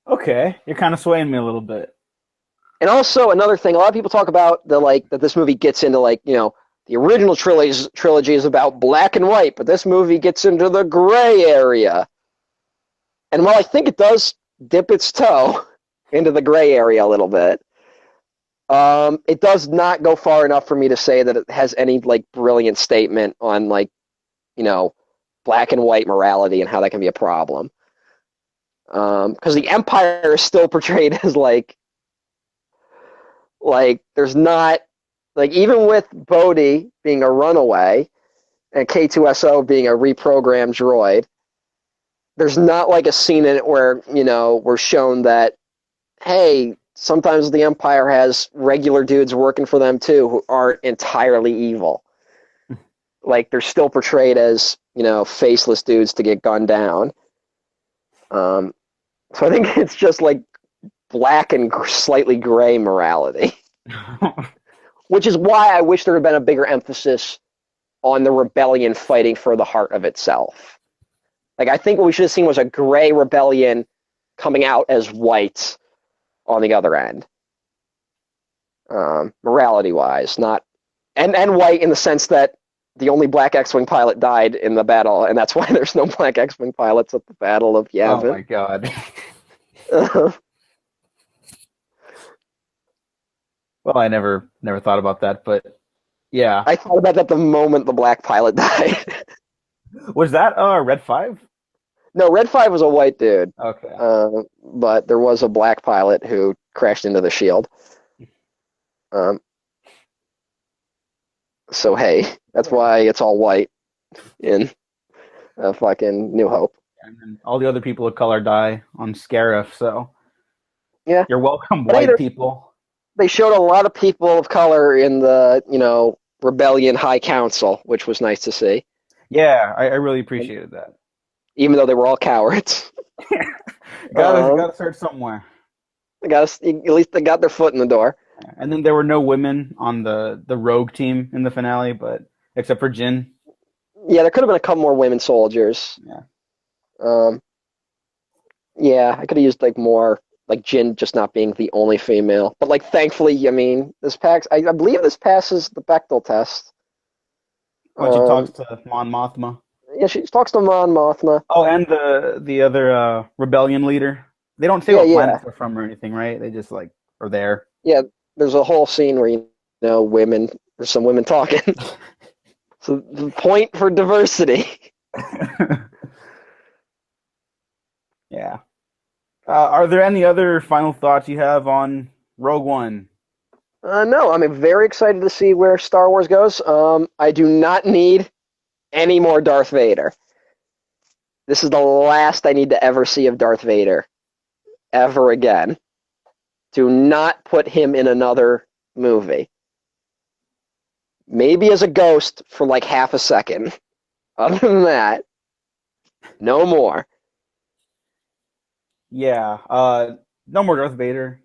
Okay, you're kind of swaying me a little bit. And also another thing, a lot of people talk about that this movie gets into the original trilogy is about black and white, but this movie gets into the gray area. And while I think it does dip its toe into the gray area a little bit, it does not go far enough for me to say that it has any brilliant statement on black and white morality and how that can be a problem. Because the Empire is still portrayed as there's not, even with Bodhi being a runaway and K2SO being a reprogrammed droid, there's not a scene in it where, we're shown that, hey, sometimes the Empire has regular dudes working for them too who aren't entirely evil. They're still portrayed as, faceless dudes to get gunned down. So I think it's just black and slightly gray morality. Which is why I wish there had been a bigger emphasis on the rebellion fighting for the heart of itself. I think what we should have seen was a gray rebellion coming out as white on the other end. Morality-wise, not... And white in the sense that the only black X-Wing pilot died in the battle, and that's why there's no black X-Wing pilots at the Battle of Yavin. Oh my god. Well, I never thought about that, but yeah. I thought about that the moment the black pilot died. Was that Red 5? No, Red 5 was a white dude. Okay. But there was a black pilot who crashed into the shield. So hey, that's why it's all white in fucking New Hope. And then all the other people of color die on Scarif, so yeah, you're welcome, white people. They showed a lot of people of color in the Rebellion High Council, which was nice to see. Yeah, I really appreciated that. Even though they were all cowards. Gotta start somewhere. At least they got their foot in the door. And then there were no women on the rogue team in the finale, but except for Jyn. Yeah, there could have been a couple more women soldiers. Yeah. Yeah, I could have used more Jyn just not being the only female. But thankfully, I mean, I believe this passes the Bechdel test. Oh, she talks to Mon Mothma. Yeah, she talks to Mon Mothma. Oh, and the other rebellion leader. They don't say what planet they're from or anything, right? They just are there. Yeah, there's a whole scene where there's some women talking. So the point for diversity. Yeah. Are there any other final thoughts you have on Rogue One? No, I'm very excited to see where Star Wars goes. I do not need any more Darth Vader. This is the last I need to ever see of Darth Vader. Ever again. Do not put him in another movie. Maybe as a ghost for half a second. Other than that, no more. Yeah, no more Darth Vader.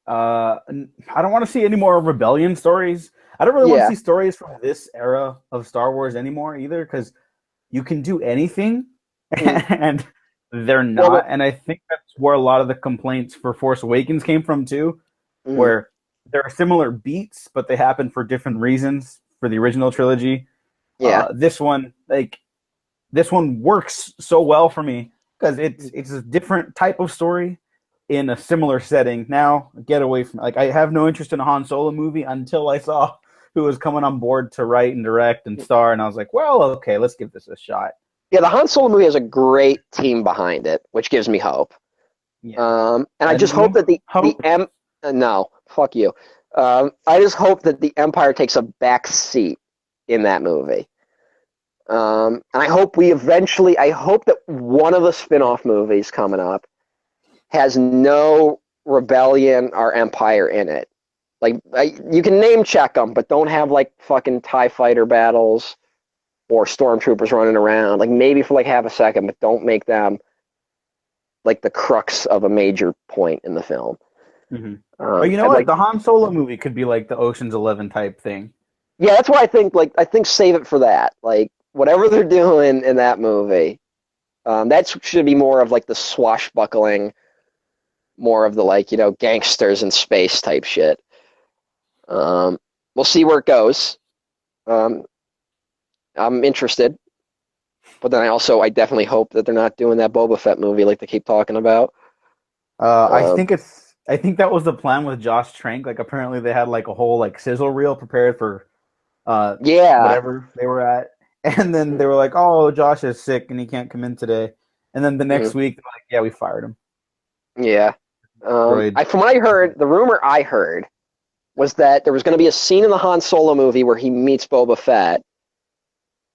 I don't want to see any more rebellion stories. I don't really want to see stories from this era of Star Wars anymore either, because you can do anything, and they're not. And I think that's where a lot of the complaints for Force Awakens came from too, where there are similar beats, but they happen for different reasons for the original trilogy. Yeah, this one works so well for me because it's a different type of story. in a similar setting. Now, get away from like I have no interest in a Han Solo movie until I saw who was coming on board to write and direct and star, and I was like, well, okay, let's give this a shot. Yeah, the Han Solo movie has a great team behind it, which gives me hope. Yeah. And I just hope that no, fuck you. I just hope that the Empire takes a back seat in that movie. And I hope that one of the spin-off movies coming up has no rebellion or Empire in it. Like, you can name check them, but don't have like fucking TIE fighter battles or stormtroopers running around. Like, maybe for like half a second, but don't make them like the crux of a major point in the film. Mm-hmm. But you know what? The Han Solo movie could be like the Ocean's 11 type thing. Yeah, that's why I think save it for that. Like, whatever they're doing in that movie, that should be more of like the swashbuckling, more of the like, gangsters in space type shit. We'll see where it goes. I'm interested, but then I definitely hope that they're not doing that Boba Fett movie like they keep talking about. I think that was the plan with Josh Trank. Like, apparently they had like a whole like sizzle reel prepared for whatever they were at, and then they were like, "Oh, Josh is sick and he can't come in today." And then the next week, they're like, "Yeah, we fired him." Yeah. From what I heard, the rumor I heard was that there was going to be a scene in the Han Solo movie where he meets Boba Fett.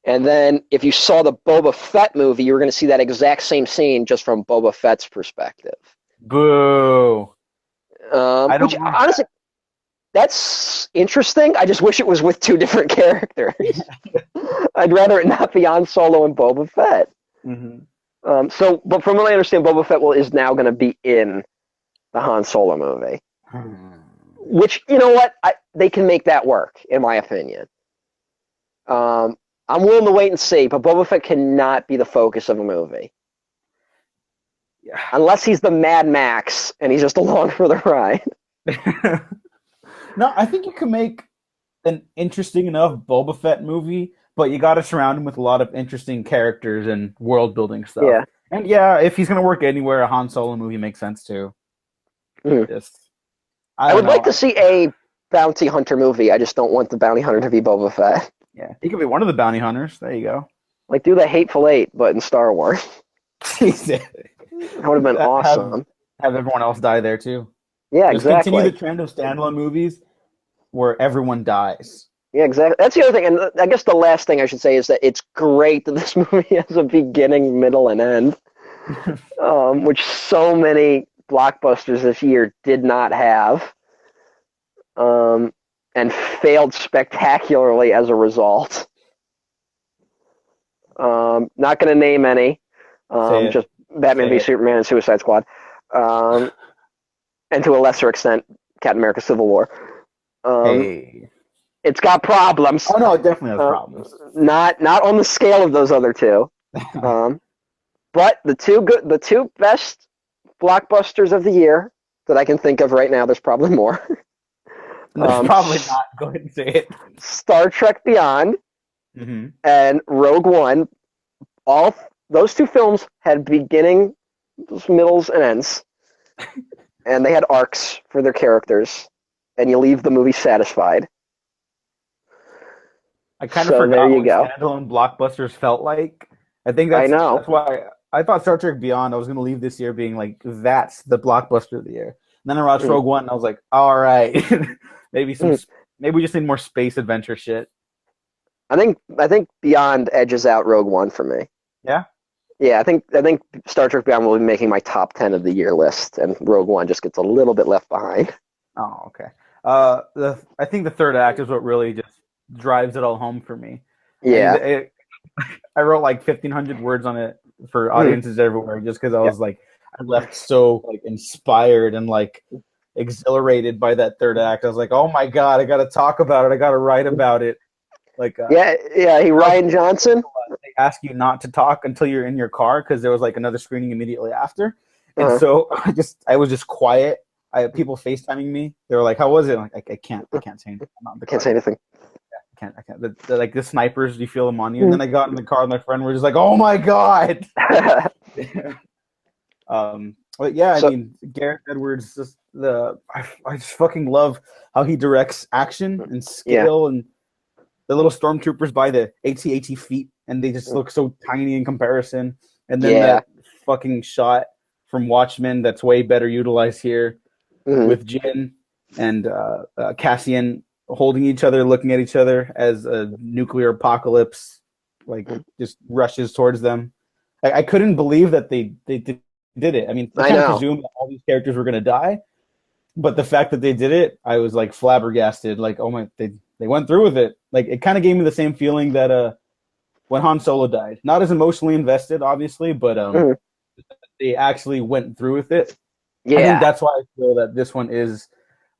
And then if you saw the Boba Fett movie, you were going to see that exact same scene just from Boba Fett's perspective. Boo. Honestly, that's interesting. I just wish it was with two different characters. I'd rather it not be Han Solo and Boba Fett. Mm-hmm. But from what I understand, Boba Fett is now going to be in the Han Solo movie. Which, you know what? They can make that work, in my opinion. I'm willing to wait and see, but Boba Fett cannot be the focus of a movie. Yeah. Unless he's the Mad Max and he's just along for the ride. No, I think you can make an interesting enough Boba Fett movie, but you got to surround him with a lot of interesting characters and world building stuff. Yeah. And yeah, if he's going to work anywhere, a Han Solo movie makes sense too. I would like to see a bounty hunter movie. I just don't want the bounty hunter to be Boba Fett. Yeah, he could be one of the bounty hunters. There you go. Like, do the Hateful Eight, but in Star Wars. That would have been awesome. Have everyone else die there too. Yeah, just exactly. Continue the trend of standalone movies where everyone dies. Yeah, exactly. That's the other thing, and I guess the last thing I should say is that it's great that this movie has a beginning, middle, and end, which so many blockbusters this year did not have, and failed spectacularly as a result. Not going to name any, just Batman v Superman and Suicide Squad, and to a lesser extent, Captain America: Civil War. It's got problems. Oh no, it definitely has problems. Not on the scale of those other two, but the two best blockbusters of the year that I can think of right now. There's probably more. There's probably not. Go ahead and say it. Star Trek Beyond and Rogue One. All those two films had beginning, middles, and ends, and they had arcs for their characters, and you leave the movie satisfied. I kind of forgot what standalone blockbusters felt like. I think that's why I thought Star Trek Beyond, I was going to leave this year being like, that's the blockbuster of the year. And then I watched Rogue One, and I was like, all right, maybe we just need more space adventure shit. I think Beyond edges out Rogue One for me. Yeah? Yeah, I think Star Trek Beyond will be making my top 10 of the year list, and Rogue One just gets a little bit left behind. Oh, okay. I think the third act is what really just drives it all home for me. Yeah. I wrote like 1,500 words on it for audiences everywhere just because I was like, I left so like inspired and like exhilarated by that third act. I was like, oh my God, I got to talk about it. I got to write about it. Like Rian Johnson. They ask you not to talk until you're in your car because there was like another screening immediately after, and so I was just quiet. People FaceTiming me. They were like, "How was it?" I'm like, I can't say anything. I can't say anything. I can't. They're like the snipers. You feel them on you. And then I got in the car with my friend. We're just like, "Oh my God!" But yeah, I So mean, Gareth Edwards, I just fucking love how he directs action and yeah, scale, and the little stormtroopers by the AT-AT feet, and they just look so tiny in comparison. And then yeah, that fucking shot from Watchmen that's way better utilized here hmm with Jin and Cassian holding each other, looking at each other as a nuclear apocalypse like just rushes towards them. I couldn't believe that they did it. I mean, they I kind of know. presumed that all these characters were gonna die, but the fact that they did it, I was like flabbergasted. Like, oh my, they went through with it. Like, it kind of gave me the same feeling that when Han Solo died. Not as emotionally invested, obviously, but Mhm. they actually went through with it. I think Yeah, that's why I feel that this one is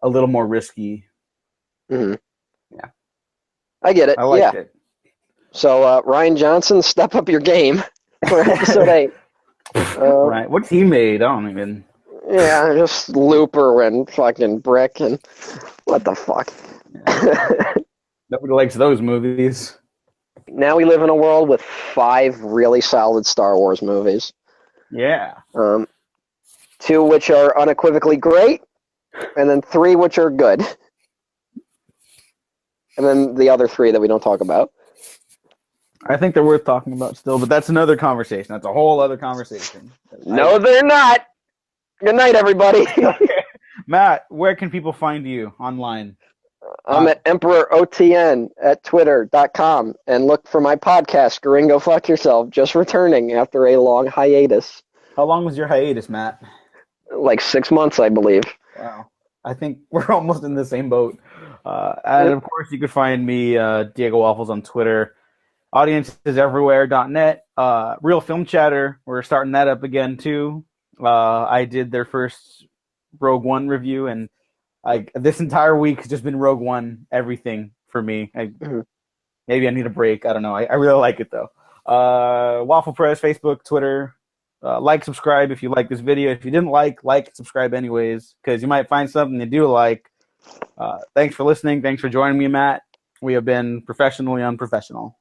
a little more risky. hmm Yeah, I get it. I liked Yeah. it. So Ryan Johnson, step up your game for episode 8. Right, what's he made? I don't even. Yeah, just Looper and fucking Brick and what the fuck. Yeah, nobody likes those movies. Now we live in a world with 5 really solid Star Wars movies. Yeah, Um, 2 which are unequivocally great, and then 3 which are good, and then the other 3 that we don't talk about. I think they're worth talking about still, but that's another conversation. That's a whole other conversation. No, they're not. Good night, everybody. Okay. Matt, where can people find you online? I'm at EmperorOTN at Twitter.com and look for my podcast, Gringo Fuck Yourself, just returning after a long hiatus. How long was your hiatus, Matt? Like 6 months, I believe. Wow. I think we're almost in the same boat. And Yep. of course, you can find me, Diego Waffles, on Twitter. Audienceseverywhere.net. Real Film Chatter, we're starting that up again, too. I did their first Rogue One review, and this entire week has just been Rogue One everything for me. Mhm. Maybe I need a break. I don't know. I really like it, though. Waffle Press, Facebook, Twitter. Like, subscribe if you like this video. If you didn't like, subscribe anyways, because you might find something you do like. Thanks for listening. Thanks for joining me, Matt. We have been professionally unprofessional.